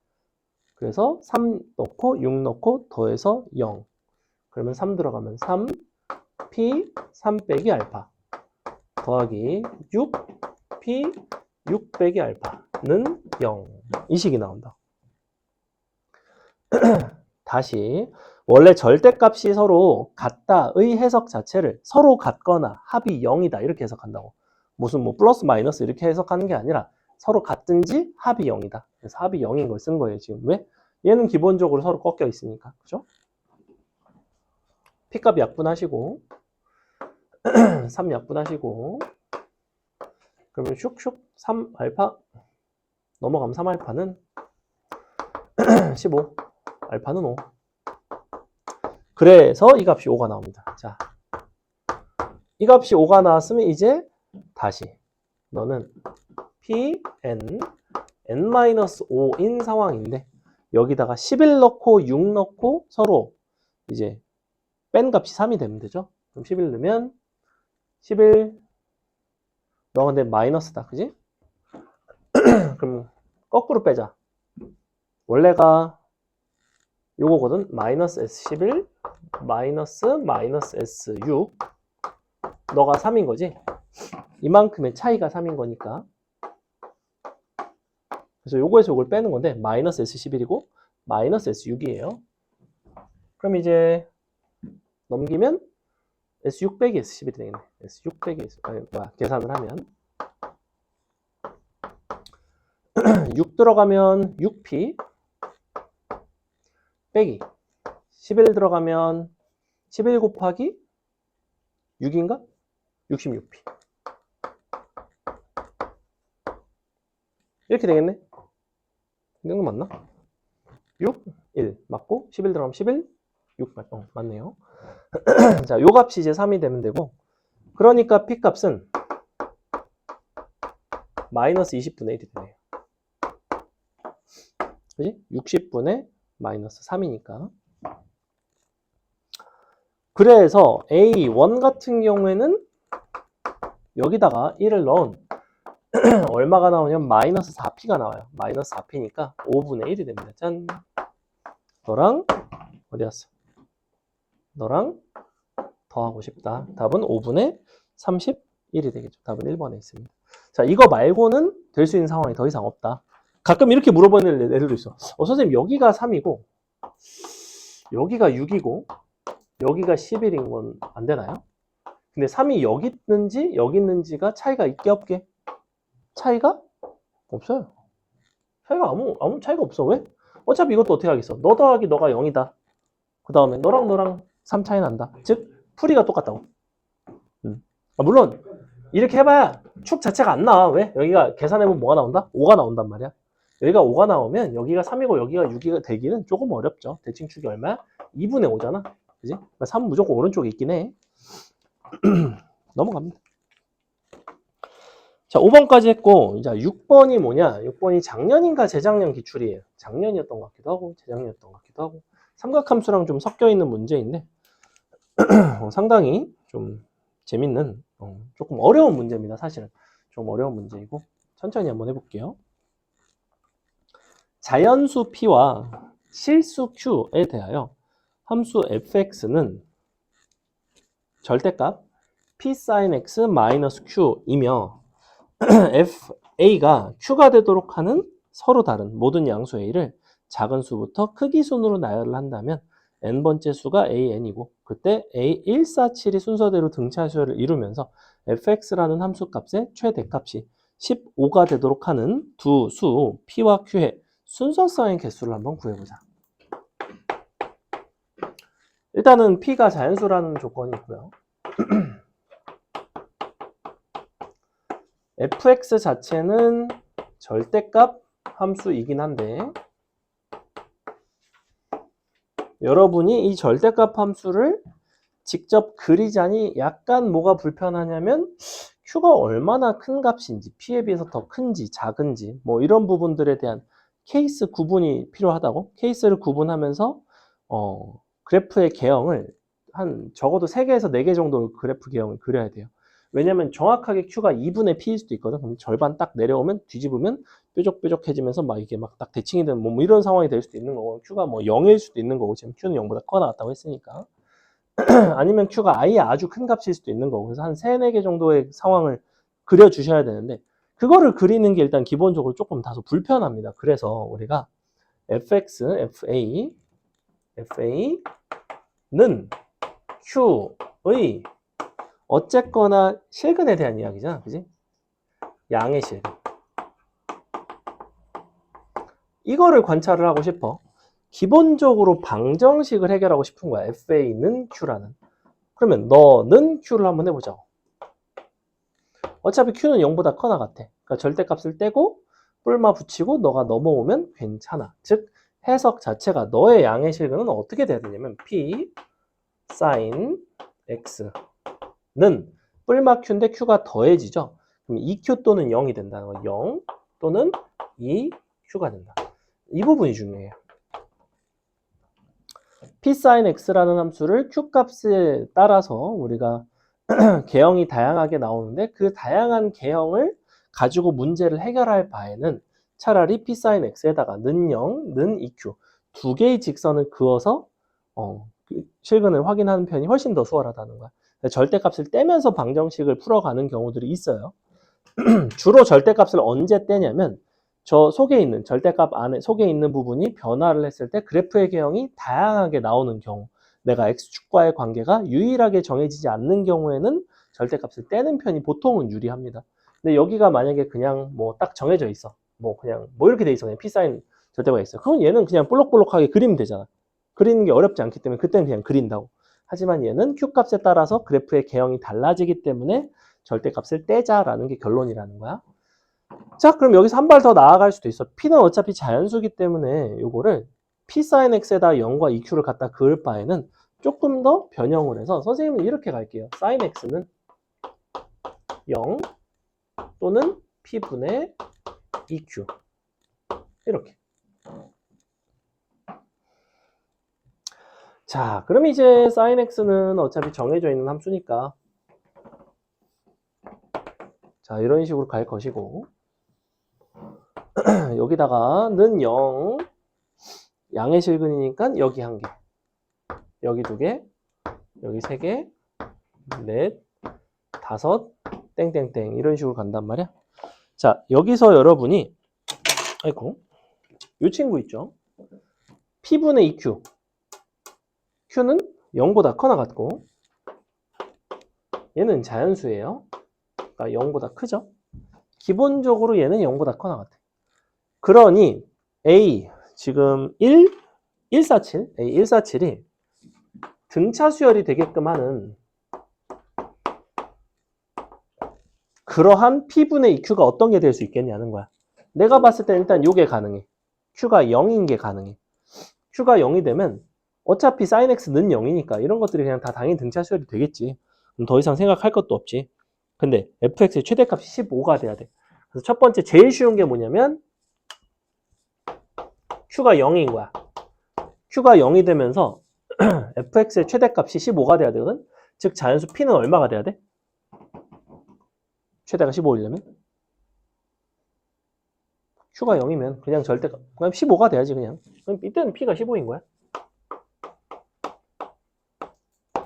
그래서 3 넣고 6 넣고 더해서 0. 그러면 3 들어가면 3 P 3 빼기 알파 더하기 6 P 6 빼기 알파는 0. 이 식이 나온다. 다시 원래 절대값이 서로 같다의 해석 자체를 서로 같거나 합이 0이다 이렇게 해석한다고. 무슨 뭐 플러스 마이너스 이렇게 해석하는 게 아니라 서로 같든지 합이 0이다. 그래서 합이 0인 걸 쓴 거예요. 지금 왜? 얘는 기본적으로 서로 꺾여 있으니까. 그죠? P값 약분하시고 3 약분하시고 그러면 슉슉 3 알파 넘어가면 3 알파는 15 알파는 5 그래서 이 값이 5가 나옵니다. 자, 이 값이 5가 나왔으면 이제 다시 너는 Pn n-5인 상황인데 여기다가 11 넣고 6 넣고 서로 이제 뺀 값이 3이 되면 되죠. 그럼 11 넣으면 11 너 근데 마이너스다. 그지? 그럼 거꾸로 빼자. 원래가 요거거든. 마이너스 S11 마이너스 S6 너가 3인 거지. 이만큼의 차이가 3인 거니까. 그래서 요거에서 요걸 빼는 건데 마이너스 S11이고 마이너스 S6이에요. 그럼 이제 넘기면 S6 빼기 S11이 되겠네. S6 빼기 계산을 하면 6 들어가면 6P 빼기 11 들어가면 11 곱하기 6인가? 66P 이렇게 되겠네. 이거 맞나? 6, 1 맞고 11 들어가면 11, 6 맞네요. 자, 요 값이 이제 3이 되면 되고 그러니까 P 값은 마이너스 20분의 1이 되네요. 그지? 60분의 마이너스 3이니까. 그래서 A1 같은 경우에는 여기다가 1을 넣은 얼마가 나오냐면 마이너스 4P가 나와요. 마이너스 4P니까 5분의 1이 됩니다. 짠. 너랑 어디 갔어? 너랑 더하고 싶다. 답은 5분의 31이 되겠죠. 답은 1번에 있습니다. 자, 이거 말고는 될 수 있는 상황이 더 이상 없다. 가끔 이렇게 물어보는 애들도 있어. 선생님 여기가 3이고 여기가 6이고 여기가 11인 건 안 되나요? 근데 3이 여기 있는지 여기 있는지가 차이가 있게 없게? 차이가 없어요. 차이가 아무 차이가 없어. 왜? 어차피 이것도 어떻게 하겠어? 너 더하기 너가 0이다. 그 다음에 너랑 3 차이 난다. 즉 풀이가 똑같다고. 물론 이렇게 해봐야 축 자체가 안 나와. 왜? 여기가 계산해보면 뭐가 나온다? 5가 나온단 말이야. 여기가 5가 나오면 여기가 3이고 여기가 6이 되기는 조금 어렵죠. 대칭축이 얼마야? 2분의 5잖아. 그지? 3은 무조건 오른쪽에 있긴 해. 넘어갑니다. 자, 5번까지 했고 이제 6번이 뭐냐? 6번이 작년인가 재작년 기출이에요. 작년이었던 것 같기도 하고 재작년이었던 것 같기도 하고 삼각함수랑 좀 섞여 있는 문제인데 상당히 좀 재밌는 조금 어려운 문제입니다. 사실은 좀 어려운 문제이고 천천히 한번 해볼게요. 자연수 P와 실수 Q에 대하여 함수 fx는 절대값 p sin x 마이너스 q이며 fa가 q가 되도록 하는 서로 다른 모든 양수 a를 작은 수부터 크기 순으로 나열을 한다면 n번째 수가 an이고 그때 a147이 순서대로 등차의 수열을 이루면서 fx라는 함수값의 최대값이 15가 되도록 하는 두 수 p와 q의 순서상의 개수를 한번 구해보자. 일단은 p가 자연수라는 조건이 있고요. fx 자체는 절대값 함수이긴 한데 여러분이 이 절대값 함수를 직접 그리자니 약간 뭐가 불편하냐면 q가 얼마나 큰 값인지 p에 비해서 더 큰지 작은지 뭐 이런 부분들에 대한 케이스 구분이 필요하다고. 케이스를 구분하면서 그래프의 개형을 한 적어도 3개에서 4개 정도 그래프 개형을 그려야 돼요. 왜냐면 정확하게 q가 2분의 p일 수도 있거든. 그럼 절반 딱 내려오면 뒤집으면 뾰족뾰족해지면서 막 이게 막 딱 대칭이 되는 뭐 이런 상황이 될 수도 있는 거고 q가 뭐 0일 수도 있는 거고 지금 q는 0보다 커 나왔다고 했으니까 아니면 q가 아예 아주 큰 값일 수도 있는 거고 그래서 한 3, 4개 정도의 상황을 그려주셔야 되는데 그거를 그리는 게 일단 기본적으로 조금 다소 불편합니다. 그래서 우리가 fx, fa는 q의 어쨌거나 실근에 대한 이야기잖아. 그지? 양의 실근. 이거를 관찰을 하고 싶어. 기본적으로 방정식을 해결하고 싶은 거야. fa는 q라는. 그러면 너는 q를 한번 해보자고. 어차피 q는 0보다 커 나같아. 그러니까 절대값을 떼고 뿔마 붙이고 너가 넘어오면 괜찮아. 즉 해석 자체가 너의 양의 실근은 어떻게 돼야 되냐면 p sin x는 뿔마 q인데 q가 더해지죠. 그럼 2q 또는 0이 된다는 거. 0 또는 2q가 된다. 이 부분이 중요해요. p sin x라는 함수를 q 값에 따라서 우리가 개형이 다양하게 나오는데 그 다양한 개형을 가지고 문제를 해결할 바에는 차라리 p sin x에다가 는 0, 는 EQ 두 개의 직선을 그어서 그 실근을 확인하는 편이 훨씬 더 수월하다는 거야. 절대값을 떼면서 방정식을 풀어가는 경우들이 있어요. 주로 절대값을 언제 떼냐면 저 속에 있는 절대값 안에 속에 있는 부분이 변화를 했을 때 그래프의 개형이 다양하게 나오는 경우, 내가 x축과의 관계가 유일하게 정해지지 않는 경우에는 절대값을 떼는 편이 보통은 유리합니다. 근데 여기가 만약에 그냥 뭐 딱 정해져 있어. 뭐 그냥 뭐 이렇게 돼 있어. 그냥 p 사인 절대가 있어. 그럼 얘는 그냥 볼록볼록하게 그리면 되잖아. 그리는 게 어렵지 않기 때문에 그때는 그냥 그린다고. 하지만 얘는 q 값에 따라서 그래프의 개형이 달라지기 때문에 절대값을 떼자라는 게 결론이라는 거야. 자, 그럼 여기서 한 발 더 나아갈 수도 있어. p는 어차피 자연수기 때문에 요거를 p sin x에다 0과 EQ를 갖다 그을 바에는 조금 더 변형을 해서 선생님은 이렇게 갈게요. sin x는 0 또는 p분의 EQ 이렇게. 자, 그럼 이제 sin x는 어차피 정해져 있는 함수니까 자, 이런 식으로 갈 것이고 여기다가 는 0 양의 실근이니까 여기 한 개, 여기 두 개, 여기 세 개, 넷, 다섯, 땡땡땡 이런 식으로 간단 말이야. 자, 여기서 여러분이 아이고 이 친구 있죠. P분의 EQ Q는 0보다 커나 같고 얘는 자연수예요. 그러니까 0보다 크죠. 기본적으로 얘는 0보다 커나 같아. 그러니 A 지금 147 A147이 등차 수열이 되게끔 하는 그러한 P분의 EQ가 어떤 게 될 수 있겠냐는 거야. 내가 봤을 때 일단 요게 가능해. Q가 0인 게 가능해. Q가 0이 되면 어차피 sin x는 0이니까 이런 것들이 그냥 다 당연히 등차 수열이 되겠지. 그럼 더 이상 생각할 것도 없지. 근데 fx의 최대값이 15가 돼야 돼. 그래서 첫 번째 제일 쉬운 게 뭐냐면 Q가 0인 거야. Q가 0이 되면서 fx의 최대값이 15가 돼야 되거든. 즉 자연수 P는 얼마가 돼야 돼? 최대가 15이려면? Q가 0이면 그냥 절대값 그냥 15가 돼야지 그냥. 그럼 이때는 P가 15인 거야.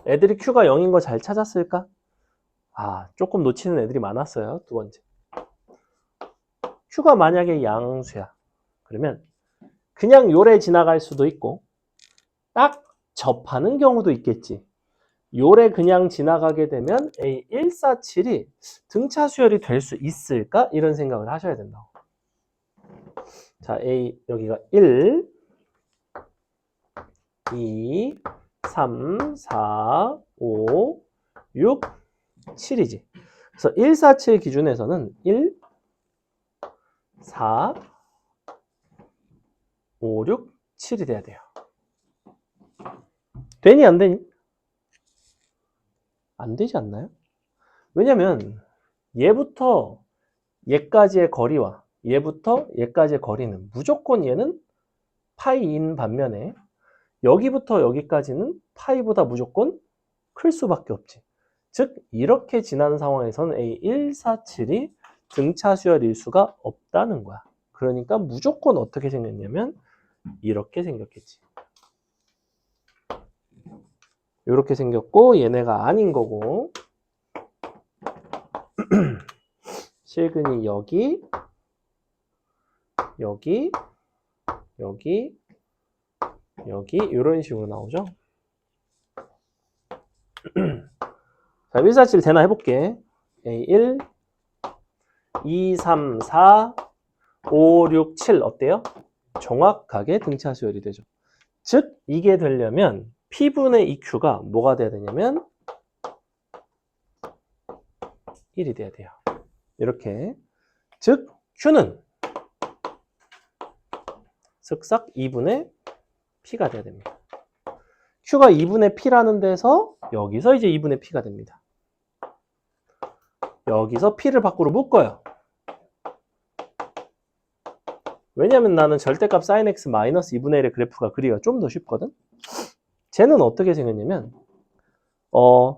애들이 Q가 0인 거 잘 찾았을까? 아, 조금 놓치는 애들이 많았어요. 두 번째. Q가 만약에 양수야. 그러면 그냥 요래 지나갈 수도 있고 딱 접하는 경우도 있겠지. 요래 그냥 지나가게 되면 A147이 등차 수열이 될 수 있을까? 이런 생각을 하셔야 된다고. 자, A 여기가 1, 2, 3, 4, 5, 6, 7이지. 그래서 147 기준에서는 1, 4, 5, 6, 7이 돼야 돼요. 되니 안 되니? 안 되지 않나요? 왜냐면 얘부터 얘까지의 거리와 얘부터 얘까지의 거리는 무조건 얘는 파이인 반면에 여기부터 여기까지는 파이보다 무조건 클 수밖에 없지. 즉 이렇게 지나는 상황에서는 A147이 등차 수열일 수가 없다는 거야. 그러니까 무조건 어떻게 생겼냐면 이렇게 생겼겠지. 이렇게 생겼고 얘네가 아닌 거고 실근이 여기 여기 여기 여기 이런 식으로 나오죠. 자, 147 되나 해볼게. A1 2, 3, 4 5, 6, 7 어때요? 정확하게 등차 수열이 되죠. 즉 이게 되려면 P분의 EQ가 뭐가 돼야 되냐면 1이 돼야 돼요. 이렇게. 즉 Q는 쓱싹 2분의 P가 돼야 됩니다. Q가 2분의 P라는 데서 여기서 이제 2분의 P가 됩니다. 여기서 P를 밖으로 묶어요. 왜냐면 나는 절대값 sin x 마이너스 2분의 1의 그래프가 그리기가 좀 더 쉽거든. 쟤는 어떻게 생겼냐면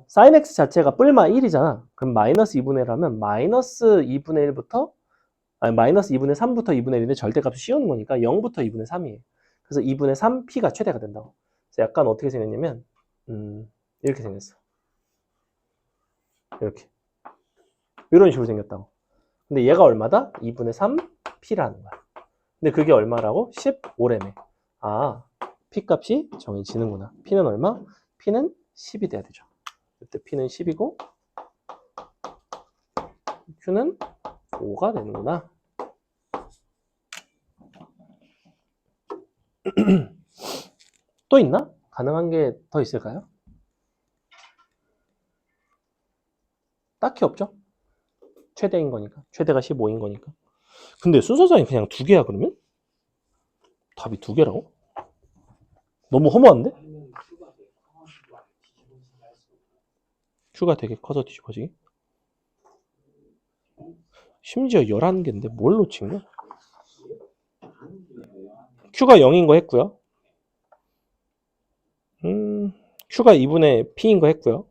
sin x 자체가 뿔마 1이잖아. 그럼 마이너스 2분의 1 하면 마이너스 2분의 1부터 아니, 마이너스 2분의 3부터 2분의 1인데 절대값을 씌우는 거니까 0부터 2분의 3이에요. 그래서 2분의 3p가 최대가 된다고. 그래서 약간 어떻게 생겼냐면 이렇게 생겼어. 이렇게. 이런 식으로 생겼다고. 근데 얘가 얼마다? 2분의 3p라는 거야. 근데 그게 얼마라고? 15래매. 아, p 값이 정해지는구나. p는 얼마? p는 10이 돼야 되죠. 이때 p는 10이고 q는 5가 되는구나. 또 있나? 가능한 게 더 있을까요? 딱히 없죠? 최대인 거니까. 최대가 15인 거니까. 근데 순서상이 그냥 두 개야, 그러면? 답이 두 개라고? 너무 허무한데? Q가 되게 커서 뒤집어지기? 심지어 11개인데 뭘 놓친 거야? Q가 0인 거 했고요. Q가 2분의 P인 거 했고요.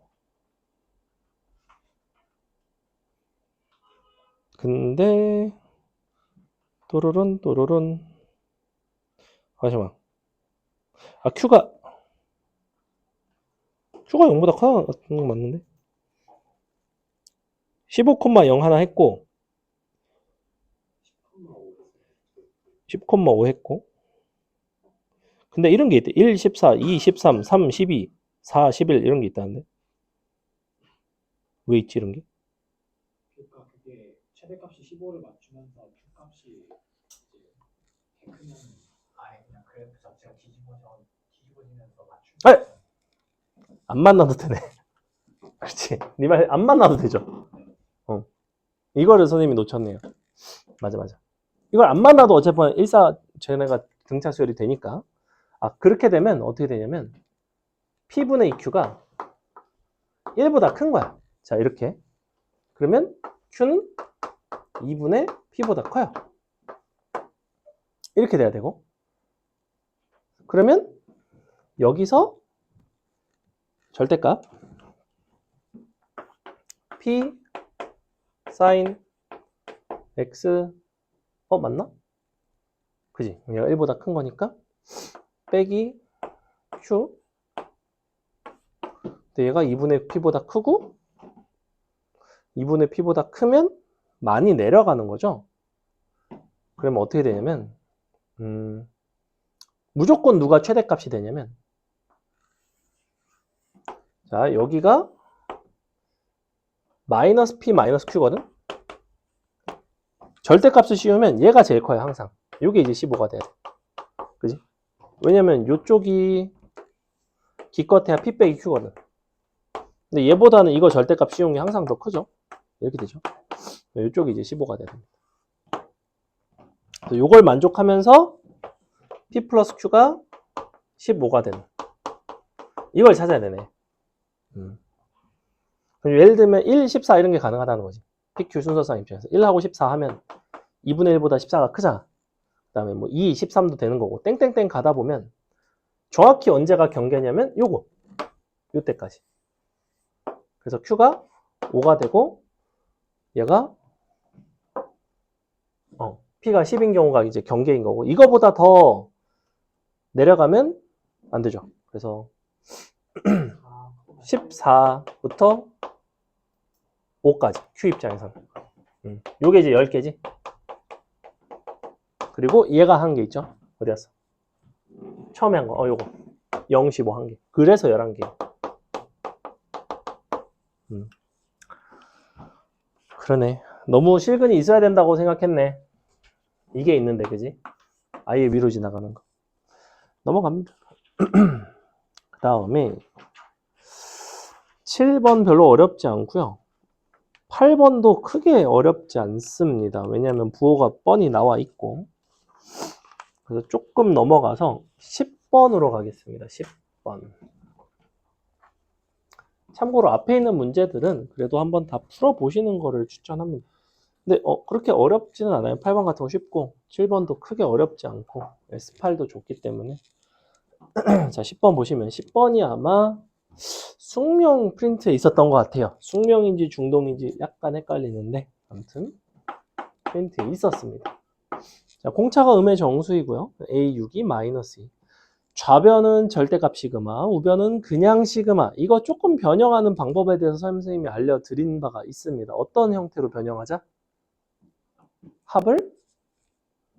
근데 또르른 잠시만. 아, Q가 0보다 커 같은 거 맞는데? 15,0 하나 했고 10,5 했고 근데 이런 게 있대. 1, 14, 2, 13, 3, 12, 4, 11 이런 게 있다는데? 왜 있지 이런 게? 그러니까 그게 최대값이 15를 맞추면서 Q값이 이제 크면 아예 그냥 그래프 자체가 뒤집어지면서 맞추면 안 만나도 되네. 그렇지. 네 말 안 만나도 되죠. 이거를 선생님이 놓쳤네요. 맞아. 이걸 안 만나도 어차피 14 쟤네가 등차 수열이 되니까. 아, 그렇게 되면 어떻게 되냐면 P분의 EQ가 1보다 큰 거야. 자, 이렇게. 그러면 Q는 2분의 P보다 커요. 이렇게 돼야 되고. 그러면 여기서 절대값 P sin X 맞나? 그지? 얘가 1보다 큰 거니까 빼기 Q 근데 얘가 2분의 P보다 크고 2분의 P보다 크면 많이 내려가는 거죠. 그러면 어떻게 되냐면 무조건 누가 최대값이 되냐면 자, 여기가 마이너스 P 마이너스 Q거든? 절대값을 씌우면 얘가 제일 커요, 항상. 이게 이제 15가 돼야 돼. 그지? 왜냐면 이쪽이 기껏해야 P 빼기 Q거든. 근데 얘보다는 이거 절대값 씌운 게 항상 더 크죠? 이렇게 되죠. 이쪽이 이제 15가 돼야 됩니다. 이걸 만족하면서 P 플러스 Q가 15가 되는. 이걸 찾아야 되네. 예를 들면 1, 14 이런 게 가능하다는 거지. PQ 순서상 입장에서 1하고 14 하면 2분의 1보다 14가 크잖아. 그 다음에 뭐 2, 13도 되는 거고 땡땡땡 가다 보면 정확히 언제가 경계냐면 요때까지. 그래서 Q가 5가 되고 얘가 P가 10인 경우가 이제 경계인 거고 이거보다 더 내려가면 안 되죠. 그래서 14부터 5까지 Q 입장에서는 요게 이제 10개지. 그리고 얘가 한 개 있죠. 어디 갔어? 처음에 한 거. 요거 0, 15 한 개. 그래서 11개. 그러네. 너무 실근이 있어야 된다고 생각했네. 이게 있는데, 그지? 아예 위로 지나가는 거. 넘어갑니다. 그 다음에 7번 별로 어렵지 않고요. 8번도 크게 어렵지 않습니다. 왜냐하면 부호가 뻔히 나와 있고. 그래서 조금 넘어가서 10번으로 가겠습니다. 10번. 참고로 앞에 있는 문제들은 그래도 한번 다 풀어보시는 거를 추천합니다. 근데 그렇게 어렵지는 않아요. 8번 같은 거 쉽고 7번도 크게 어렵지 않고 S8도 좋기 때문에 자 10번 보시면 10번이 아마 숙명 프린트에 있었던 것 같아요. 숙명인지 중동인지 약간 헷갈리는데 아무튼 프린트에 있었습니다. 자, 공차가 음의 정수이고요. A6이 마이너스 2. 좌변은 절대값 시그마, 우변은 그냥 시그마. 이거 조금 변형하는 방법에 대해서 선생님이 알려드린 바가 있습니다. 어떤 형태로 변형하자? 합을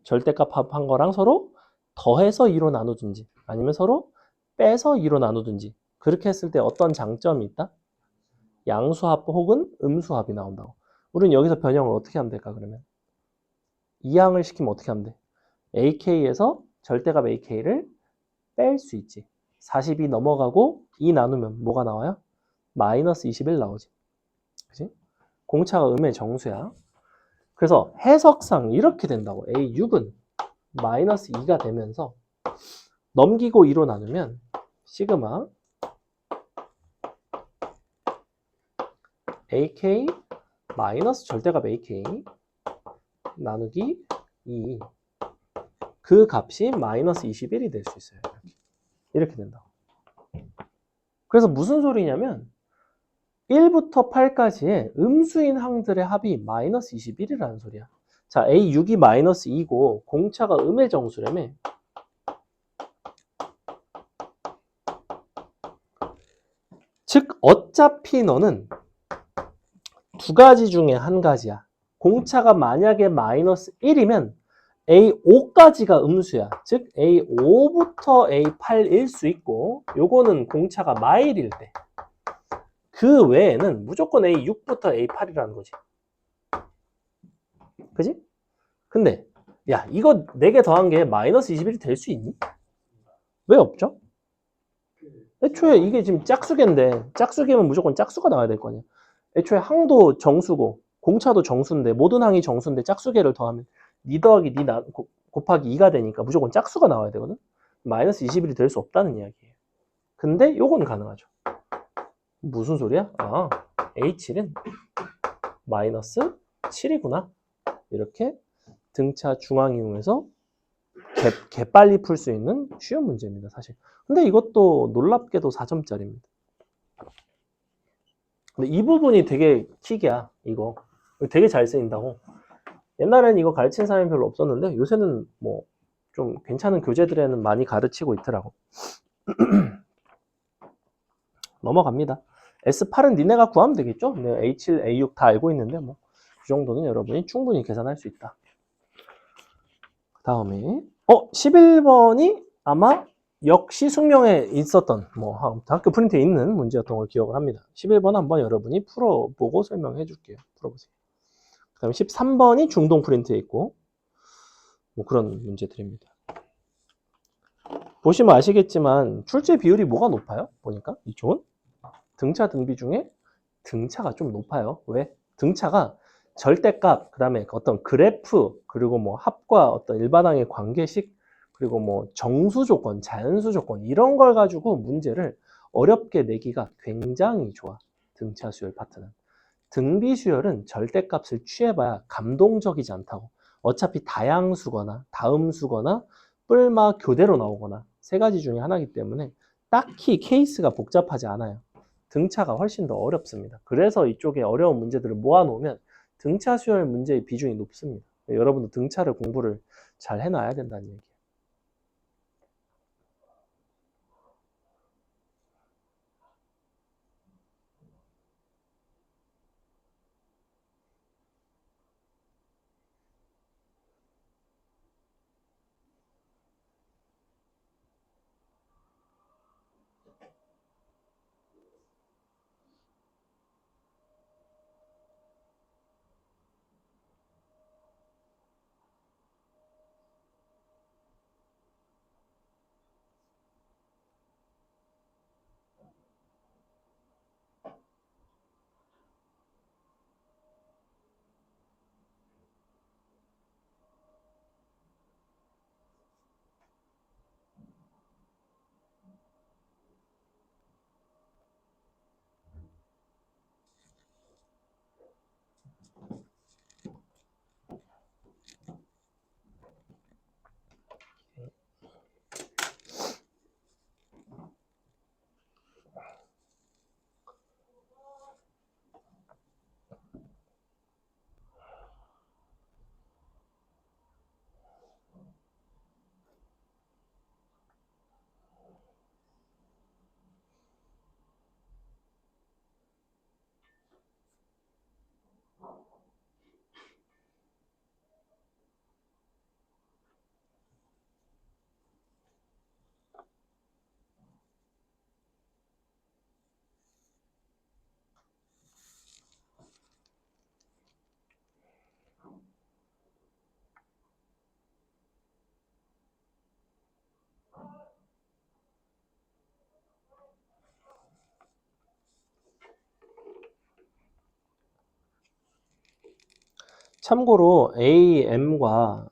절대값 합한 거랑 서로 더해서 2로 나누든지 아니면 서로 빼서 2로 나누든지 그렇게 했을 때 어떤 장점이 있다? 양수합 혹은 음수합이 나온다고. 우리는 여기서 변형을 어떻게 하면 될까 그러면? 이항을 시키면 어떻게 하면 돼? AK에서 절대값 AK를 뺄 수 있지. 40이 넘어가고 2 나누면 뭐가 나와요? 마이너스 21 나오지. 그치? 공차가 음의 정수야. 그래서 해석상 이렇게 된다고. A6은 마이너스 2가 되면서 넘기고 2로 나누면 시그마 AK 마이너스 절대값 AK 나누기 2. 그 값이 마이너스 21이 될 수 있어요. 이렇게 된다고. 그래서 무슨 소리냐면 1부터 8까지의 음수인 항들의 합이 마이너스 21이라는 소리야. 자, A6이 마이너스 2고 공차가 음의 정수라며. 즉 어차피 너는 두 가지 중에 한 가지야. 공차가 만약에 마이너스 1이면 A5까지가 음수야. 즉 A5부터 A8일 수 있고 요거는 공차가 마일일 때. 그 외에는 무조건 A6부터 A8이라는 거지. 그지? 근데 야 이거 4개 더한 게 마이너스 21이 될 수 있니? 왜 없죠? 애초에 이게 지금 짝수계인데 짝수계면 무조건 짝수가 나와야 될 거 아니야. 애초에 항도 정수고 공차도 정수인데 모든 항이 정수인데 짝수계를 더하면 니 더하기 니 곱하기 2가 되니까 무조건 짝수가 나와야 되거든. 마이너스 21이 될 수 없다는 이야기예요. 근데 요건 가능하죠. 무슨 소리야? 아, H7은 마이너스 7이구나. 이렇게 등차 중앙 이용해서 개빨리 풀 수 있는 쉬운 문제입니다, 사실. 근데 이것도 놀랍게도 4점짜리입니다. 근데 이 부분이 되게 킥이야, 이거. 되게 잘 쓰인다고. 옛날엔 이거 가르친 사람이 별로 없었는데 요새는 뭐 좀 괜찮은 교재들에는 많이 가르치고 있더라고. 넘어갑니다. S8은 니네가 구하면 되겠죠? 네, A7, A6 다 알고 있는데 뭐 이 정도는 여러분이 충분히 계산할 수 있다. 그 다음에 11번이 아마 역시 숙명에 있었던 뭐 학교 프린트에 있는 문제였던 걸 기억을 합니다. 11번 한번 여러분이 풀어보고 설명해 줄게요. 풀어보세요. 그 다음에 13번이 중동 프린트에 있고 뭐 그런 문제들입니다. 보시면 아시겠지만 출제 비율이 뭐가 높아요? 보니까 이쪽은 등차 등비 중에 등차가 좀 높아요. 왜? 등차가 절대값, 그 다음에 어떤 그래프, 그리고 뭐 합과 어떤 일반항의 관계식, 그리고 뭐 정수 조건, 자연수 조건 이런 걸 가지고 문제를 어렵게 내기가 굉장히 좋아. 등차 수열 파트는. 등비 수열은 절대값을 취해봐야 감동적이지 않다고. 어차피 다양수거나 다음수거나 뿔마 교대로 나오거나 세 가지 중에 하나이기 때문에 딱히 케이스가 복잡하지 않아요. 등차가 훨씬 더 어렵습니다. 그래서 이쪽에 어려운 문제들을 모아놓으면 등차 수열 문제의 비중이 높습니다. 여러분도 등차를 공부를 잘 해놔야 된다는 얘기예요. 참고로 AM과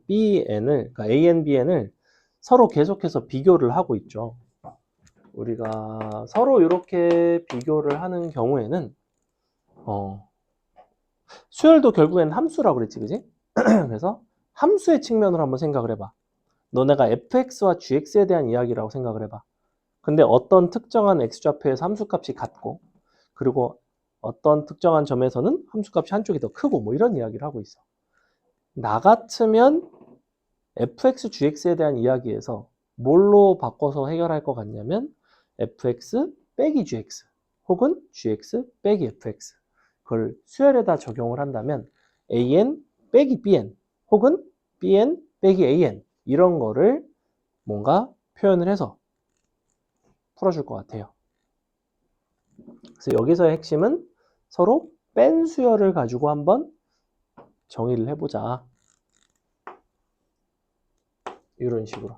BN을, 그러니까 AN, BN을 서로 계속해서 비교를 하고 있죠. 우리가 서로 이렇게 비교를 하는 경우에는 수열도 결국엔 함수라고 그랬지, 그지? 그래서 함수의 측면으로 한번 생각을 해봐. 너네가 fx와 gx에 대한 이야기라고 생각을 해봐. 근데 어떤 특정한 x좌표에서 함수값이 같고, 그리고 어떤 특정한 점에서는 함수값이 한쪽이 더 크고, 뭐 이런 이야기를 하고 있어. 나 같으면 fx, gx에 대한 이야기에서 뭘로 바꿔서 해결할 것 같냐면 fx 빼기 gx 혹은 gx 빼기 fx, 그걸 수열에다 적용을 한다면 an 빼기 bn 혹은 bn 빼기 an, 이런 거를 뭔가 표현을 해서 풀어줄 것 같아요. 그래서 여기서의 핵심은 서로 뺀 수열을 가지고 한번 정의를 해보자. 이런 식으로.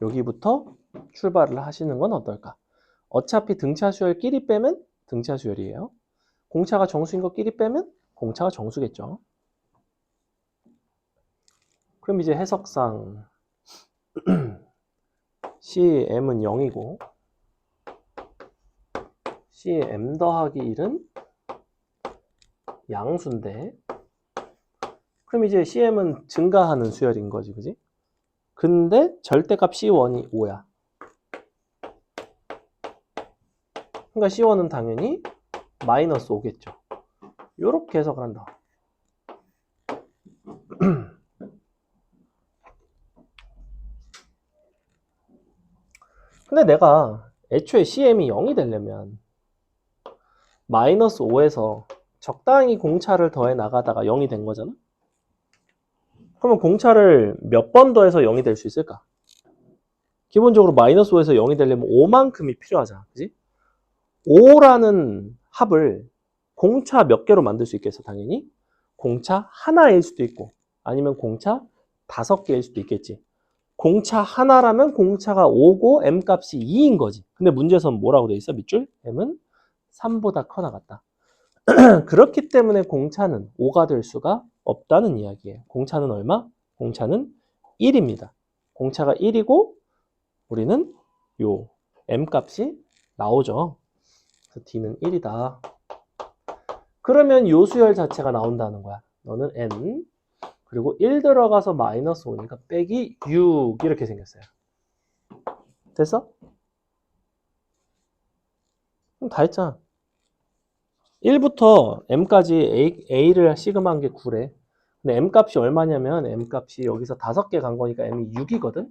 여기부터 출발을 하시는 건 어떨까? 어차피 등차 수열끼리 빼면 등차 수열이에요. 공차가 정수인 것끼리 빼면 공차가 정수겠죠. 그럼 이제 해석상 CM은 0이고 CM 더하기 1은 양수인데, 그럼 이제 CM은 증가하는 수열인 거지, 그지? 근데 절대값 C1이 5야. 그러니까 C1은 당연히 마이너스 5겠죠. 이렇게 해석을 한다. 근데 내가 애초에 CM이 0이 되려면 마이너스 5에서 적당히 공차를 더해 나가다가 0이 된 거잖아? 그러면 공차를 몇 번 더해서 0이 될 수 있을까? 기본적으로 마이너스 5에서 0이 되려면 5만큼이 필요하잖아. 그지? 5라는 합을 공차 몇 개로 만들 수 있겠어, 당연히? 공차 하나일 수도 있고, 아니면 공차 5개일 수도 있겠지. 공차 하나라면 공차가 5고 m 값이 2인 거지. 근데 문제에서는 뭐라고 돼 있어, 밑줄? m은 3보다 커 나갔다. 그렇기 때문에 공차는 5가 될 수가 없다는 이야기예요. 공차는 얼마? 공차는 1입니다. 공차가 1이고 우리는 요 m 값이 나오죠. 그래서 d는 1이다. 그러면 요 수열 자체가 나온다는 거야. 너는 n, 그리고 1 들어가서 마이너스 5니까 빼기 6 이렇게 생겼어요. 됐어? 그럼 다 했잖아. 1부터 m까지 a를 시그마한 게 9래. 근데 m 값이 얼마냐면 m 값이 여기서 5개 간 거니까 m이 6이거든.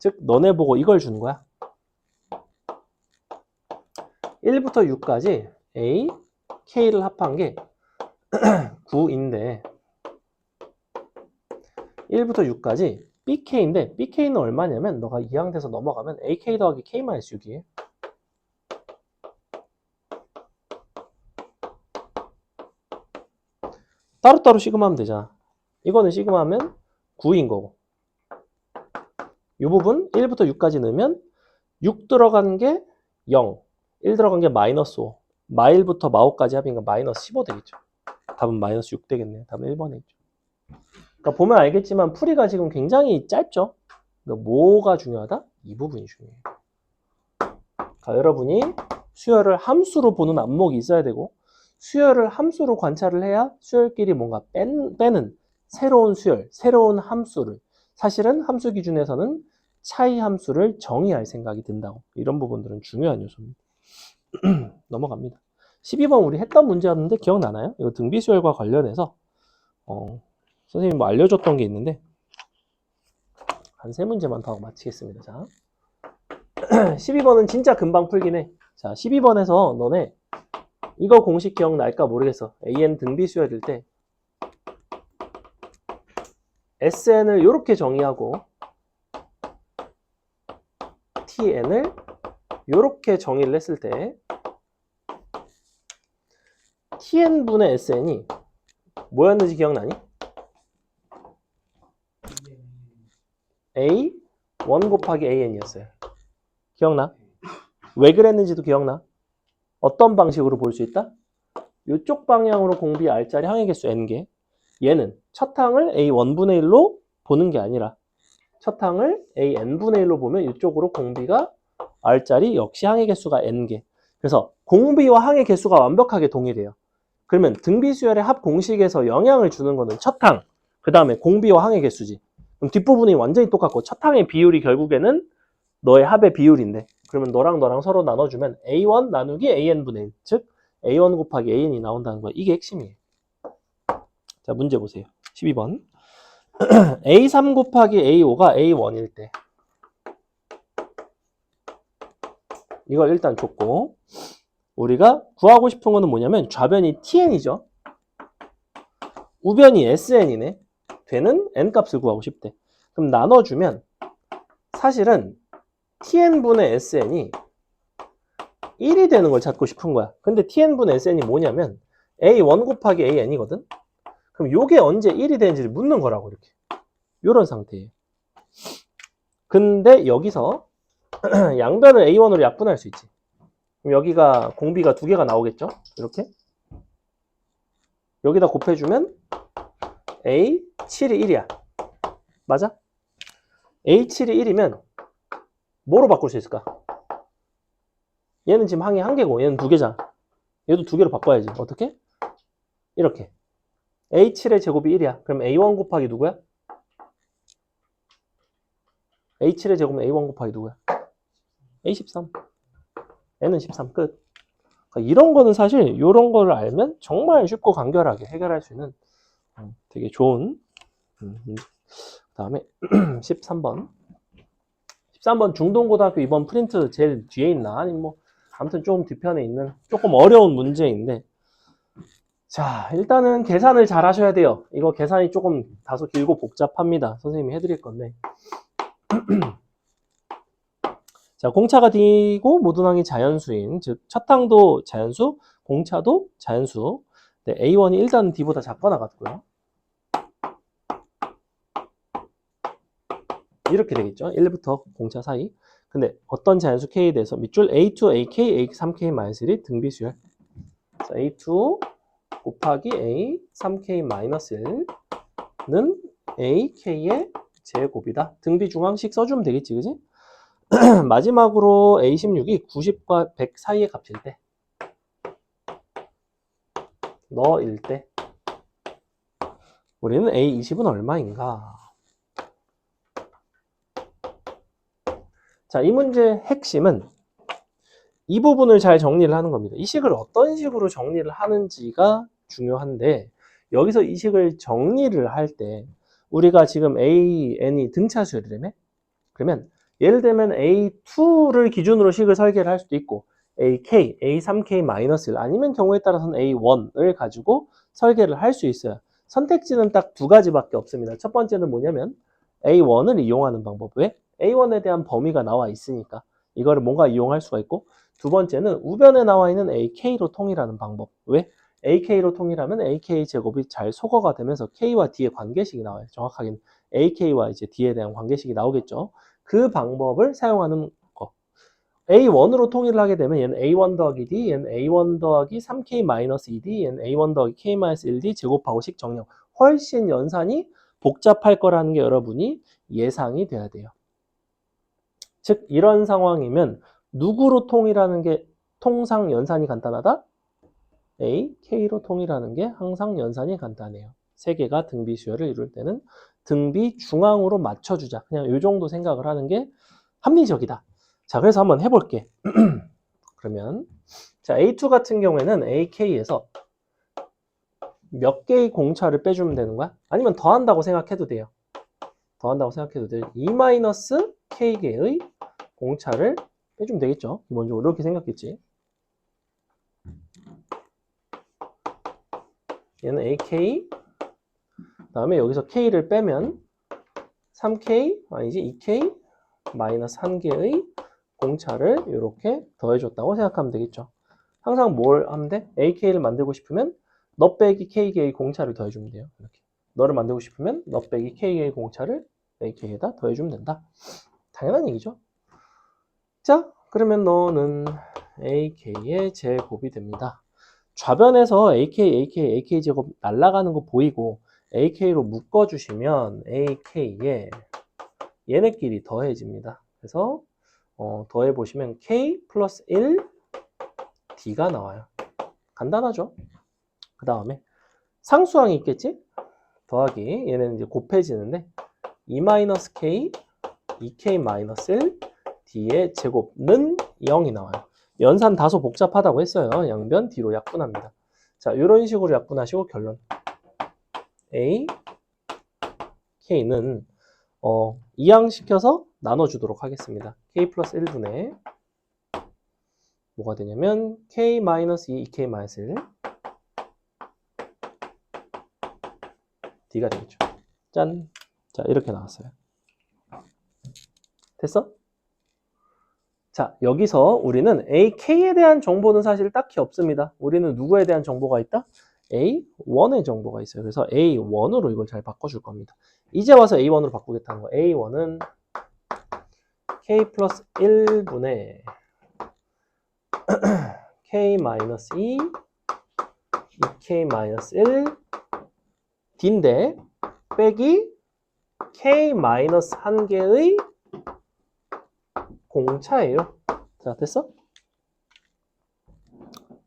즉 너네 보고 이걸 주는 거야. 1부터 6까지 a, k를 합한 게 9인데 1부터 6까지 bk인데 bk는 얼마냐면 너가 2항 돼서 넘어가면 ak 더하기 k-6이에요. 따로따로 시그마하면 되잖아. 이거는 시그마하면 9인 거고, 이 부분 1부터 6까지 넣으면 6 들어간 게 0, 1 들어간 게 마이너스 5, 마1부터 마5까지 합이니까 마이너스 15 되겠죠. 답은 마이너스 6 되겠네요. 답은 1번에 있죠. 그러니까 보면 알겠지만 풀이가 지금 굉장히 짧죠. 그러니까 뭐가 중요하다? 이 부분이 중요해요. 그러니까 여러분이 수열을 함수로 보는 안목이 있어야 되고, 수열을 함수로 관찰을 해야 수열끼리 뭔가 빼는 새로운 수열, 새로운 함수를, 사실은 함수 기준에서는 차이 함수를 정의할 생각이 든다고. 이런 부분들은 중요한 요소입니다. 넘어갑니다. 12번 우리 했던 문제였는데 기억나나요? 이거 등비수열과 관련해서 선생님이 뭐 알려줬던 게 있는데 한 3문제만 더 하고 마치겠습니다. 자, 12번은 진짜 금방 풀긴 해. 자, 12번에서 너네 이거 공식 기억날까 모르겠어. AN 등비수열일 때 SN을 이렇게 정의하고 TN을 이렇게 정의를 했을 때 TN분의 SN이 뭐였는지 기억나니? A 1 곱하기 AN이었어요. 기억나? 왜 그랬는지도 기억나? 어떤 방식으로 볼 수 있다? 이쪽 방향으로 공비 R자리 항의 개수 N개. 얘는 첫 항을 A1분의 1로 보는 게 아니라 첫 항을 AN분의 1로 보면 이쪽으로 공비가 R자리 역시 항의 개수가 N개. 그래서 공비와 항의 개수가 완벽하게 동일해요. 그러면 등비수열의 합 공식에서 영향을 주는 거는 첫 항, 그 다음에 공비와 항의 개수지. 그럼 뒷부분이 완전히 똑같고 첫 항의 비율이 결국에는 너의 합의 비율인데, 그러면 너랑 너랑 서로 나눠주면 A1 나누기 AN분의 1, 즉 A1 곱하기 AN이 나온다는 거야. 이게 핵심이에요. 자, 문제 보세요. 12번. A3 곱하기 A5가 A1일 때 이걸 일단 줬고, 우리가 구하고 싶은 거는 뭐냐면 좌변이 TN이죠. 우변이 SN이네. 되는 N값을 구하고 싶대. 그럼 나눠주면 사실은 TN분의 SN이 1이 되는 걸 찾고 싶은 거야. 근데 TN분의 SN이 뭐냐면 A1 곱하기 AN이거든. 그럼 요게 언제 1이 되는지를 묻는 거라고, 이렇게. 요런 상태예요. 근데 여기서 양변을 A1으로 약분할 수 있지. 그럼 여기가 공비가 두 개가 나오겠죠? 이렇게. 여기다 곱해주면 A7이 1이야. 맞아? A7이 1이면 뭐로 바꿀 수 있을까? 얘는 지금 항이 한 개고 얘는 두 개잖아. 얘도 두 개로 바꿔야지. 어떻게? 이렇게. A7의 제곱이 1이야. 그럼 A1 곱하기 누구야? A7의 제곱은 A1 곱하기 누구야? A13. N은 13. 끝. 그러니까 이런 거는 사실 이런 거를 알면 정말 쉽고 간결하게 해결할 수 있는 되게 좋은 문제. 그 다음에 13번. 13번 중동고등학교 2번 프린트 제일 뒤에 있나? 아니면 뭐 아무튼 조금 뒤편에 있는 조금 어려운 문제인데, 자, 일단은 계산을 잘 하셔야 돼요. 이거 계산이 조금 다소 길고 복잡합니다. 선생님이 해드릴 건데. 자, 공차가 D고 모든 항이 자연수인, 즉 첫 항도 자연수, 공차도 자연수. 네, A1이 일단 D보다 작거나 같고요. 이렇게 되겠죠. 1부터 공차 사이. 근데 어떤 자연수 K에 대해서 밑줄 A2, AK, A3K-1이 등비수열. 자, A2 곱하기 A3K-1는 AK의 제곱이다. 등비 중앙식 써주면 되겠지, 그지? 마지막으로 A16이 90과 100 사이의 값일 때, 너일 때 우리는 A20은 얼마인가? 자, 이 문제의 핵심은 이 부분을 잘 정리를 하는 겁니다. 이 식을 어떤 식으로 정리를 하는지가 중요한데, 여기서 이 식을 정리를 할 때 우리가 지금 AN이 등차수열이라며? 그러면 예를 들면 A2를 기준으로 식을 설계를 할 수도 있고, AK, A3K-1 아니면 경우에 따라서는 A1을 가지고 설계를 할 수 있어요. 선택지는 딱 두 가지밖에 없습니다. 첫 번째는 뭐냐면 A1을 이용하는 방법. 왜? A1에 대한 범위가 나와 있으니까 이거를 뭔가 이용할 수가 있고, 두 번째는 우변에 나와 있는 AK로 통일하는 방법. 왜? AK로 통일하면 AK 제곱이 잘 소거가 되면서 K와 D의 관계식이 나와요. 정확하게는 AK와 이제 D에 대한 관계식이 나오겠죠. 그 방법을 사용하는 거. A1으로 통일을 하게 되면 얘는 A1 더하기 D, 얘는 A1 더하기 3K-2D, 얘는 A1 더하기 K-1D 제곱하고 식 정령. 훨씬 연산이 복잡할 거라는 게 여러분이 예상이 돼야 돼요. 즉 이런 상황이면 누구로 통일하는 게 통상 연산이 간단하다? A, K로 통일하는 게 항상 연산이 간단해요. 세 개가 등비 수열을 이룰 때는 등비 중앙으로 맞춰주자. 그냥 이 정도 생각을 하는 게 합리적이다. 자, 그래서 한번 해볼게. 그러면 자, A2 같은 경우에는 AK에서 몇 개의 공차를 빼주면 되는 거야? 아니면 더한다고 생각해도 돼요. 더한다고 생각해도 돼요. 2-K개의 공차를 빼주면 되겠죠. 기본적으로 이렇게 생각했지. 얘는 AK, 다음에 여기서 K를 빼면 3K, 아니지 2K 마이너스 1개의 공차를 이렇게 더해줬다고 생각하면 되겠죠. 항상 뭘 하면 돼? AK를 만들고 싶으면 너 빼기 K개의 공차를 더해주면 돼요. 이렇게. 너를 만들고 싶으면 너 빼기 K개의 공차를 AK에다 더해주면 된다. 당연한 얘기죠. 자, 그러면 너는 AK의 제곱이 됩니다. 좌변에서 AK 제곱 날아가는 거 보이고 AK로 묶어주시면 AK에 얘네끼리 더해집니다. 그래서 더해보시면 K 플러스 1 D가 나와요. 간단하죠? 그 다음에 상수항이 있겠지? 더하기 얘는 이제 곱해지는데 2-K 2K-1 D의 제곱은 0이 나와요. 연산 다소 복잡하다고 했어요. 양변 D로 약분합니다. 자, 이런 식으로 약분하시고 결론 A, K는 이항시켜서 나눠주도록 하겠습니다. K 플러스 1분의 뭐가 되냐면 K-2, 2K-1 D가 되겠죠. 짠! 자, 이렇게 나왔어요. 됐어? 자, 여기서 우리는 AK에 대한 정보는 사실 딱히 없습니다. 우리는 누구에 대한 정보가 있다? A1의 정보가 있어요. 그래서 A1으로 이걸 잘 바꿔줄 겁니다. 이제 와서 A1으로 바꾸겠다는 거. A1은 K 플러스 1분의 K-2, 2K-1 D인데 빼기 K-1개의 공차예요. 자, 됐어?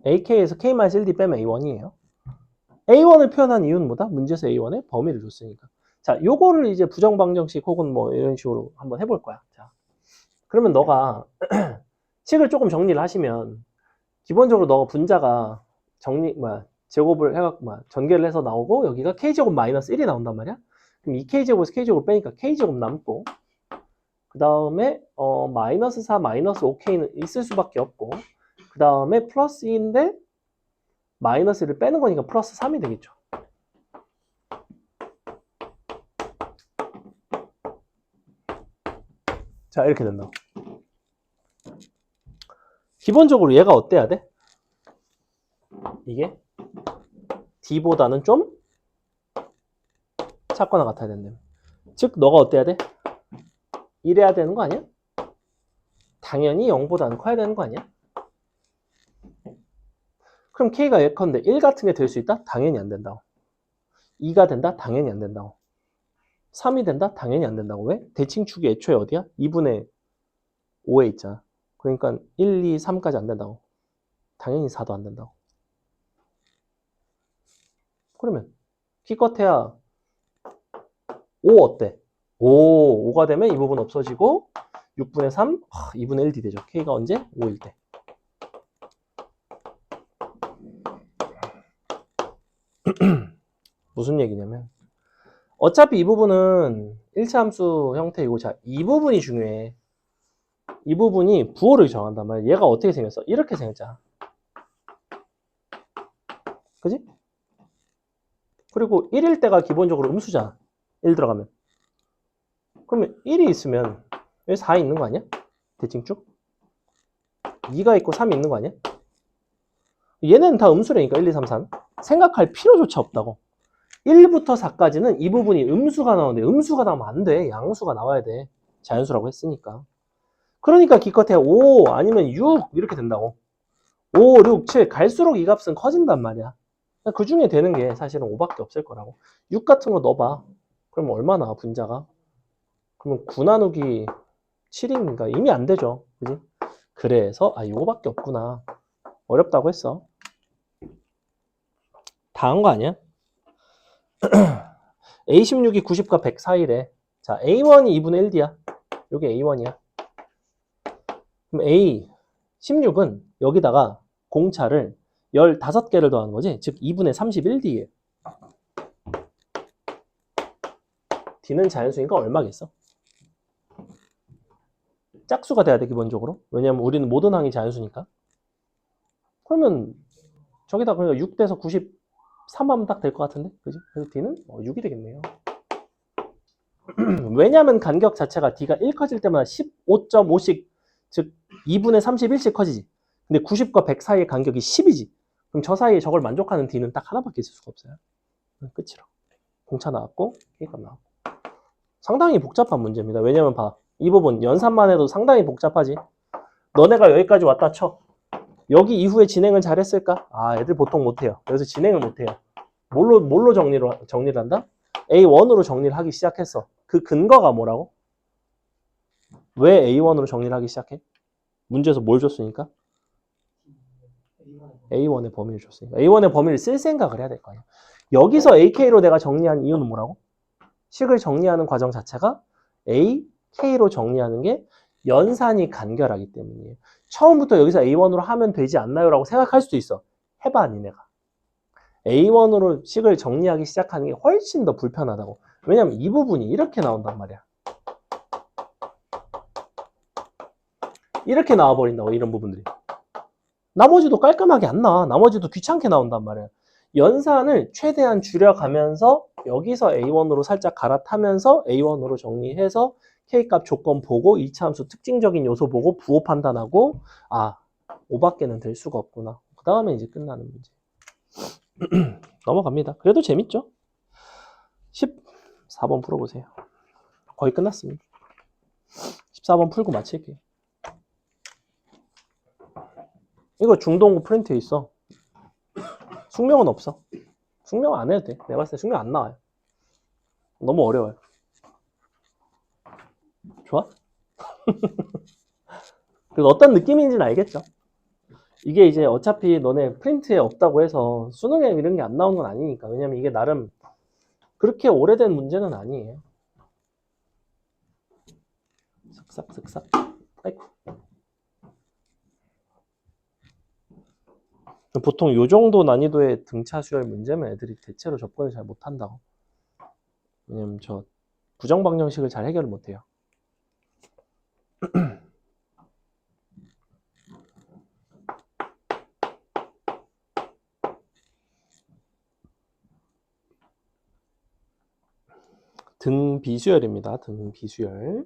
AK에서 K-1D 빼면 A1이에요. A1을 표현한 이유는 뭐다? 문제에서 A1의 범위를 줬으니까. 자, 요거를 이제 부정방정식 혹은 뭐 이런 식으로 한번 해볼 거야. 자, 그러면 너가 식을 조금 정리를 하시면 기본적으로 너가 분자가 제곱을 해갖고 전개를 해서 나오고 여기가 K제곱 마이너스 1이 나온단 말이야. 그럼 이 K제곱에서 K제곱을 빼니까 K제곱 남고 그 다음에 마이너스 4, 마이너스 5K는 있을 수밖에 없고 그 다음에 플러스 2인데 마이너스 1을 빼는 거니까 플러스 3이 되겠죠. 자, 이렇게 된다. 기본적으로 얘가 어때야 돼? 이게 D보다는 좀 작거나 같아야 된다. 즉 너가 어때야 돼? 이래야 되는 거 아니야? 당연히 0보다는 커야 되는 거 아니야? 그럼 K가 예컨대 1 같은 게 될 수 있다? 당연히 안 된다고. 2가 된다? 당연히 안 된다고. 3이 된다? 당연히 안 된다고. 왜? 대칭축이 애초에 어디야? 2분의 5에 있잖아. 그러니까 1, 2, 3까지 안 된다고. 당연히 4도 안 된다고. 그러면 기껏해야 5 어때? 5가 되면 이 부분 없어지고 6분의 3, 2분의 1D 되죠. K가 언제? 5일 때. 무슨 얘기냐면 어차피 이 부분은 1차 함수 형태이고 자, 이 부분이 중요해. 이 부분이 부호를 정한단 말이야. 얘가 어떻게 생겼어? 이렇게 생겼잖아. 그지? 그리고 1일 때가 기본적으로 음수잖아. 1 들어가면. 그러면 1이 있으면 여기 4 있는 거 아니야? 대칭축? 2가 있고 3이 있는 거 아니야? 얘는 다 음수라니까 1, 2, 3, 4. 생각할 필요조차 없다고. 1부터 4까지는 이 부분이 음수가 나오는데 음수가 나오면 안 돼. 양수가 나와야 돼. 자연수라고 했으니까. 그러니까 기껏해야 5 아니면 6 이렇게 된다고. 5, 6, 7 갈수록 이 값은 커진단 말이야. 그 중에 되는 게 사실은 5밖에 없을 거라고. 6 같은 거 넣어봐. 그러면 얼마나 분자가? 그러면 9 나누기 7인가? 이미 안 되죠. 그지? 그래서 이거밖에 없구나. 어렵다고 했어. 다 한 거 아니야? A16이 90과 100 사이래. 자, A1이 2분의 1D야. 요게 A1이야. 그럼 A16은 여기다가 공차를 15개를 더하는 거지. 즉 2분의 31D예요. D는 자연수니까 얼마겠어? 짝수가 돼야 돼, 기본적으로. 왜냐면 우리는 모든 항이 자연수니까. 그러면 저기다 그러니까 6대에서 93 하면 딱 될 것 같은데? 그지? 그래서 D는 6이 되겠네요. 왜냐면 간격 자체가 D가 1 커질 때마다 15.5씩, 즉 2분의 31씩 커지지. 근데 90과 100 사이의 간격이 10이지. 그럼 저 사이에 저걸 만족하는 D는 딱 하나밖에 있을 수가 없어요. 끝이라. 공차 나왔고, K값 나왔고. 상당히 복잡한 문제입니다. 왜냐면 봐. 이 부분 연산만 해도 상당히 복잡하지. 너네가 여기까지 왔다 쳐. 여기 이후에 진행을 잘했을까? 아, 애들 보통 못해요. 그래서 진행을 못해요. 뭘로 정리를 한다? A1으로 정리를 하기 시작했어. 그 근거가 뭐라고? 왜 A1으로 정리를 하기 시작해? 문제에서 뭘 줬으니까? A1의 범위를 줬으니까. A1의 범위를 쓸 생각을 해야 될 거 아니야. 여기서 AK로 내가 정리한 이유는 뭐라고? 식을 정리하는 과정 자체가 A, K로 정리하는 게 연산이 간결하기 때문이에요. 처음부터 여기서 A1으로 하면 되지 않나요? 라고 생각할 수도 있어. 해봐, 니네가. A1으로 식을 정리하기 시작하는 게 훨씬 더 불편하다고. 왜냐면 이 부분이 이렇게 나온단 말이야. 이렇게 나와버린다고, 이런 부분들이. 나머지도 깔끔하게 안 나와. 나머지도 귀찮게 나온단 말이야. 연산을 최대한 줄여가면서 여기서 A1으로 살짝 갈아타면서 A1으로 정리해서 K값 조건 보고 이차함수 특징적인 요소 보고 부호 판단하고 아, 5밖에는 될 수가 없구나. 그 다음에 이제 끝나는 문제. 넘어갑니다. 그래도 재밌죠? 14번 풀어보세요. 거의 끝났습니다. 14번 풀고 마칠게요. 이거 중동고 프린트에 있어. 숙명은 없어. 숙명 안 해도 돼. 내가 봤을 때 숙명 안 나와요. 너무 어려워요. 좋아? 그래서 어떤 느낌인지는 알겠죠? 이게 이제 어차피 너네 프린트에 없다고 해서 수능에 이런 게 안 나오는 건 아니니까. 왜냐면 이게 나름 그렇게 오래된 문제는 아니에요. 슥싹슥싹. 아이고. 보통 요 정도 난이도의 등차 수열 문제면 애들이 대체로 접근을 잘 못한다고. 왜냐면 저 부정 방정식을 잘 해결을 못해요. 등 비수열입니다. 등 비수열.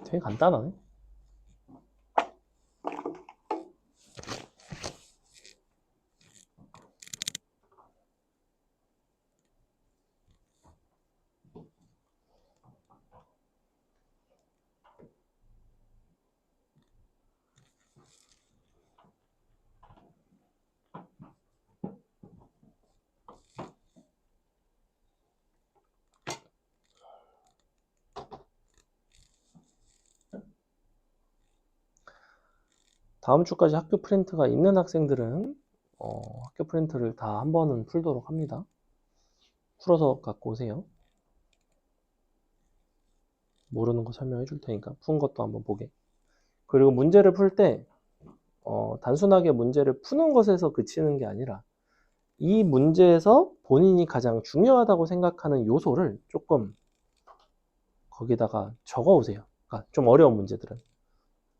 되게 간단하네. 다음 주까지 학교 프린트가 있는 학생들은 학교 프린트를 다 한 번은 풀도록 합니다. 풀어서 갖고 오세요. 모르는 거 설명해 줄 테니까 푼 것도 한번 보게. 그리고 문제를 풀 때 단순하게 문제를 푸는 것에서 그치는 게 아니라 이 문제에서 본인이 가장 중요하다고 생각하는 요소를 조금 거기다가 적어 오세요. 그러니까 좀 어려운 문제들은.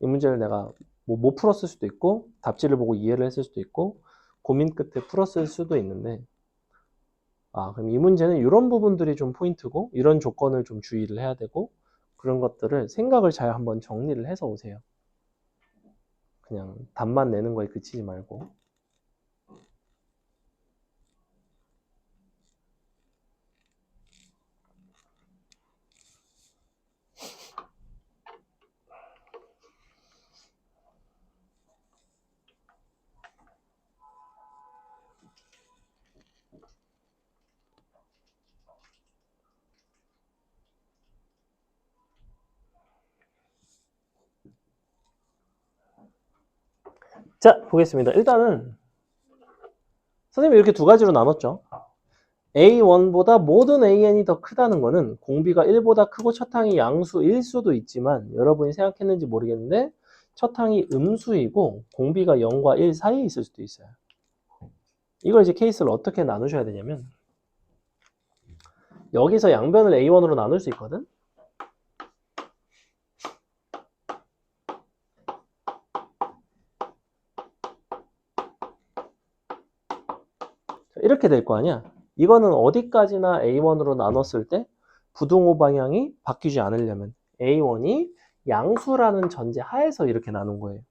이 문제를 내가 못 풀었을 수도 있고 답지를 보고 이해를 했을 수도 있고 고민 끝에 풀었을 수도 있는데 그럼 이 문제는 이런 부분들이 좀 포인트고 이런 조건을 좀 주의를 해야 되고 그런 것들을 생각을 잘 한번 정리를 해서 오세요. 그냥 답만 내는 거에 그치지 말고. 자, 보겠습니다. 일단은 선생님이 이렇게 두 가지로 나눴죠. A1보다 모든 AN이 더 크다는 거는 공비가 1보다 크고 첫 항이 양수일 수도 있지만 여러분이 생각했는지 모르겠는데 첫 항이 음수이고 공비가 0과 1 사이에 있을 수도 있어요. 이걸 이제 케이스를 어떻게 나누셔야 되냐면 여기서 양변을 A1으로 나눌 수 있거든. 이렇게 될 거 아니야. 이거는 어디까지나 A1으로 나눴을 때 부등호 방향이 바뀌지 않으려면 A1이 양수라는 전제 하에서 이렇게 나눈 거예요.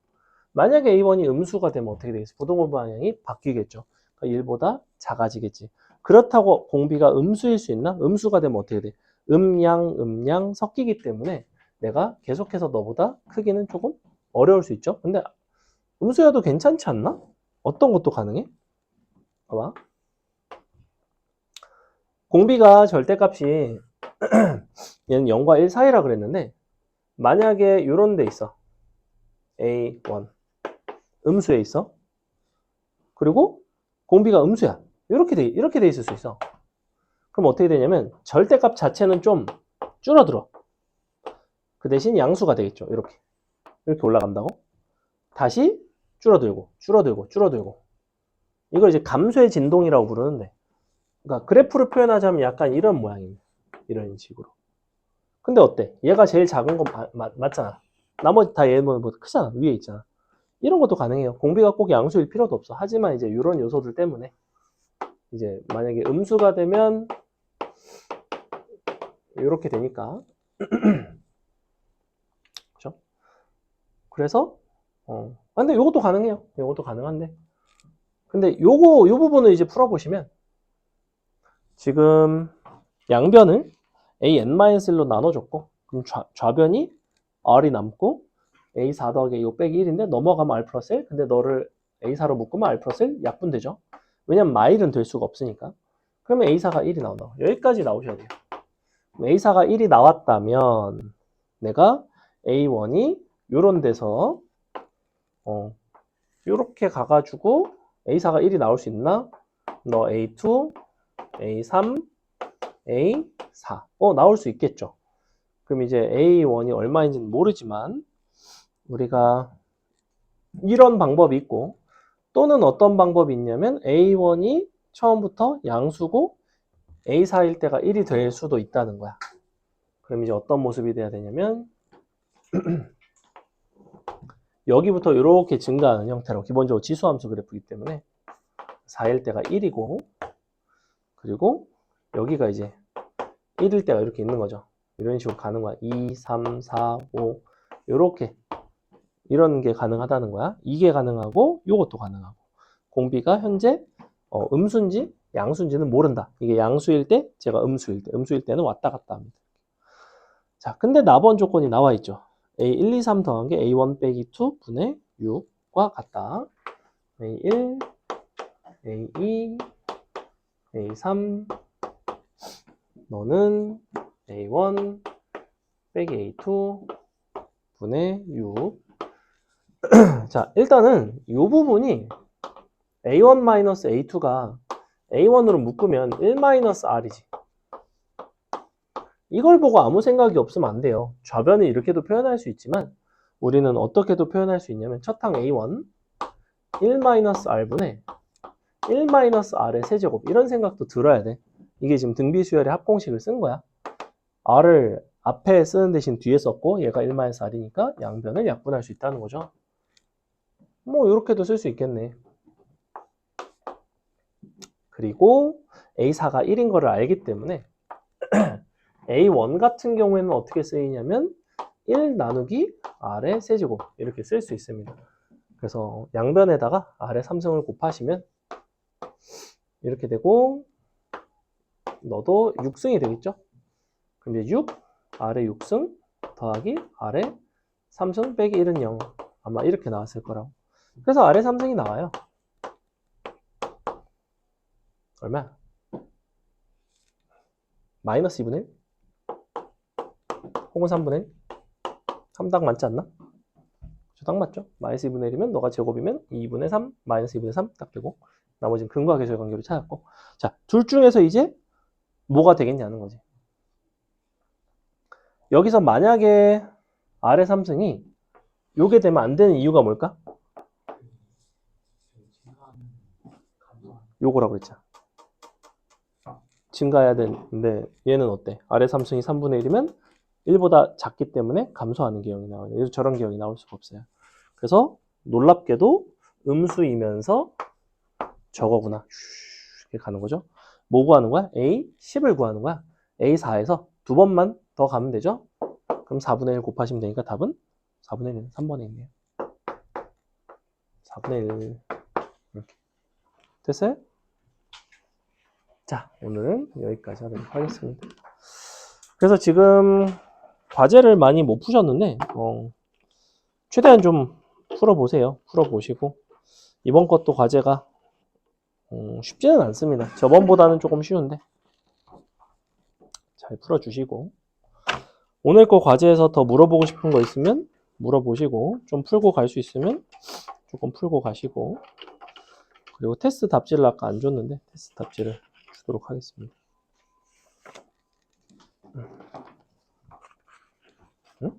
만약에 A1이 음수가 되면 어떻게 되겠어? 부등호 방향이 바뀌겠죠. 그러니까 1보다 작아지겠지. 그렇다고 공비가 음수일 수 있나? 음수가 되면 어떻게 돼? 음양 섞이기 때문에 내가 계속해서 너보다 크기는 조금 어려울 수 있죠. 근데 음수여도 괜찮지 않나? 어떤 것도 가능해? 봐봐. 공비가 절대값이 얘는 0과 1 사이라 그랬는데 만약에 이런 데 있어. A1 음수에 있어. 그리고 공비가 음수야. 이렇게 돼 있을 수 있어. 그럼 어떻게 되냐면 절대값 자체는 좀 줄어들어. 그 대신 양수가 되겠죠. 이렇게 올라간다고. 다시 줄어들고 이걸 이제 감소의 진동이라고 부르는데 그러니까 그래프를 표현하자면 약간 이런 모양입니다. 이런 식으로. 근데 어때? 얘가 제일 작은 건 맞잖아. 나머지 다 얘보다 크잖아. 위에 있잖아. 이런 것도 가능해요. 공비가 꼭 양수일 필요도 없어. 하지만 이제 이런 요소들 때문에 이제 만약에 음수가 되면 이렇게 되니까 그렇죠? 그래서 근데 요것도 가능해요. 요것도 가능한데 근데 요 부분을 이제 풀어보시면 지금 양변을 an-1로 나눠줬고 그럼 좌변이 r이 남고 a4 더하기 a5 빼기 1인데 넘어가면 r 플러스 1 근데 너를 a4로 묶으면 r 플러스 1 약분되죠. 왜냐면 마일은 될 수가 없으니까. 그러면 a4가 1이 나온다. 여기까지 나오셔야 돼요. a4가 1이 나왔다면 내가 a1이 요런 데서 요렇게 가가지고 a4가 1이 나올 수 있나? 너 a2, a3, a4 나올 수 있겠죠. 그럼 이제 a1이 얼마인지는 모르지만 우리가 이런 방법이 있고 또는 어떤 방법이 있냐면 a1이 처음부터 양수고 a4일 때가 1이 될 수도 있다는 거야. 그럼 이제 어떤 모습이 돼야 되냐면 여기부터 이렇게 증가하는 형태로 기본적으로 지수함수 그래프이기 때문에 4일 때가 1이고 그리고 여기가 이제 1일 때가 이렇게 있는 거죠. 이런 식으로 가는 거야. 2, 3, 4, 5 이렇게 이런 게 가능하다는 거야. 이게 가능하고 이것도 가능하고 공비가 현재 음수인지 양수인지는 모른다. 이게 양수일 때 제가 음수일 때는 왔다 갔다 합니다. 자, 근데 나번 조건이 나와 있죠. A1, 2, 3 더한 게 A1 빼기 2 분의 6과 같다. A1, A2, A3 너는 A1 빼기 A2 분의 6 자, 일단은 이 부분이 A1-A2가 A1으로 묶으면 1-R이지. 이걸 보고 아무 생각이 없으면 안 돼요. 좌변을 이렇게도 표현할 수 있지만 우리는 어떻게도 표현할 수 있냐면 첫 항 A1 1-R분의 1-R의 세제곱 이런 생각도 들어야 돼. 이게 지금 등비수열의 합공식을 쓴 거야. R을 앞에 쓰는 대신 뒤에 썼고 얘가 1-R이니까 양변을 약분할 수 있다는 거죠. 뭐 이렇게도 쓸 수 있겠네. 그리고 A4가 1인 거를 알기 때문에 A1 같은 경우에는 어떻게 쓰이냐면 1 나누기 R의 세제곱 이렇게 쓸 수 있습니다. 그래서 양변에다가 R의 3승을 곱하시면 이렇게 되고 너도 6승이 되겠죠? 그럼 이제 6 R의 6승 더하기 R의 3승 빼기 1은 0 아마 이렇게 나왔을 거라고. 그래서 R의 3승이 나와요. 얼마? 마이너스 2분의 1? 혹은 3분의 1? 3당 맞지 않나? 딱 맞죠? 마이너스 2분의 1이면 너가 제곱이면 2분의 3, 마이너스 2분의 3 딱 되고 나머지는 근과 계수의 관계로 찾았고 자, 둘 중에서 이제 뭐가 되겠냐는 거지. 여기서 만약에 R의 3승이 요게 되면 안 되는 이유가 뭘까? 요거라고 그랬잖아. 증가해야 되는데 얘는 어때? R의 3승이 3분의 1이면 1보다 작기 때문에 감소하는 기형이 나와요. 그래서 저런 기형이 나올 수가 없어요. 그래서 놀랍게도 음수이면서 저거구나. 이렇게 가는 거죠. 뭐 구하는 거야? A 10을 구하는 거야. A 4에서 두 번만 더 가면 되죠. 그럼 4분의 1 곱하시면 되니까 답은 4분의 1은 3번에 있네요. 4분의 1 이렇게 됐어요? 자, 오늘은 여기까지 하도록 하겠습니다. 그래서 지금 과제를 많이 못 푸셨는데 최대한 좀 풀어보세요. 풀어보시고 이번 것도 과제가 쉽지는 않습니다. 저번보다는 조금 쉬운데 잘 풀어주시고 오늘 거 과제에서 더 물어보고 싶은 거 있으면 물어보시고 좀 풀고 갈 수 있으면 조금 풀고 가시고 그리고 테스트 답지를 아까 안 줬는데 테스트 답지를 주도록 하겠습니다.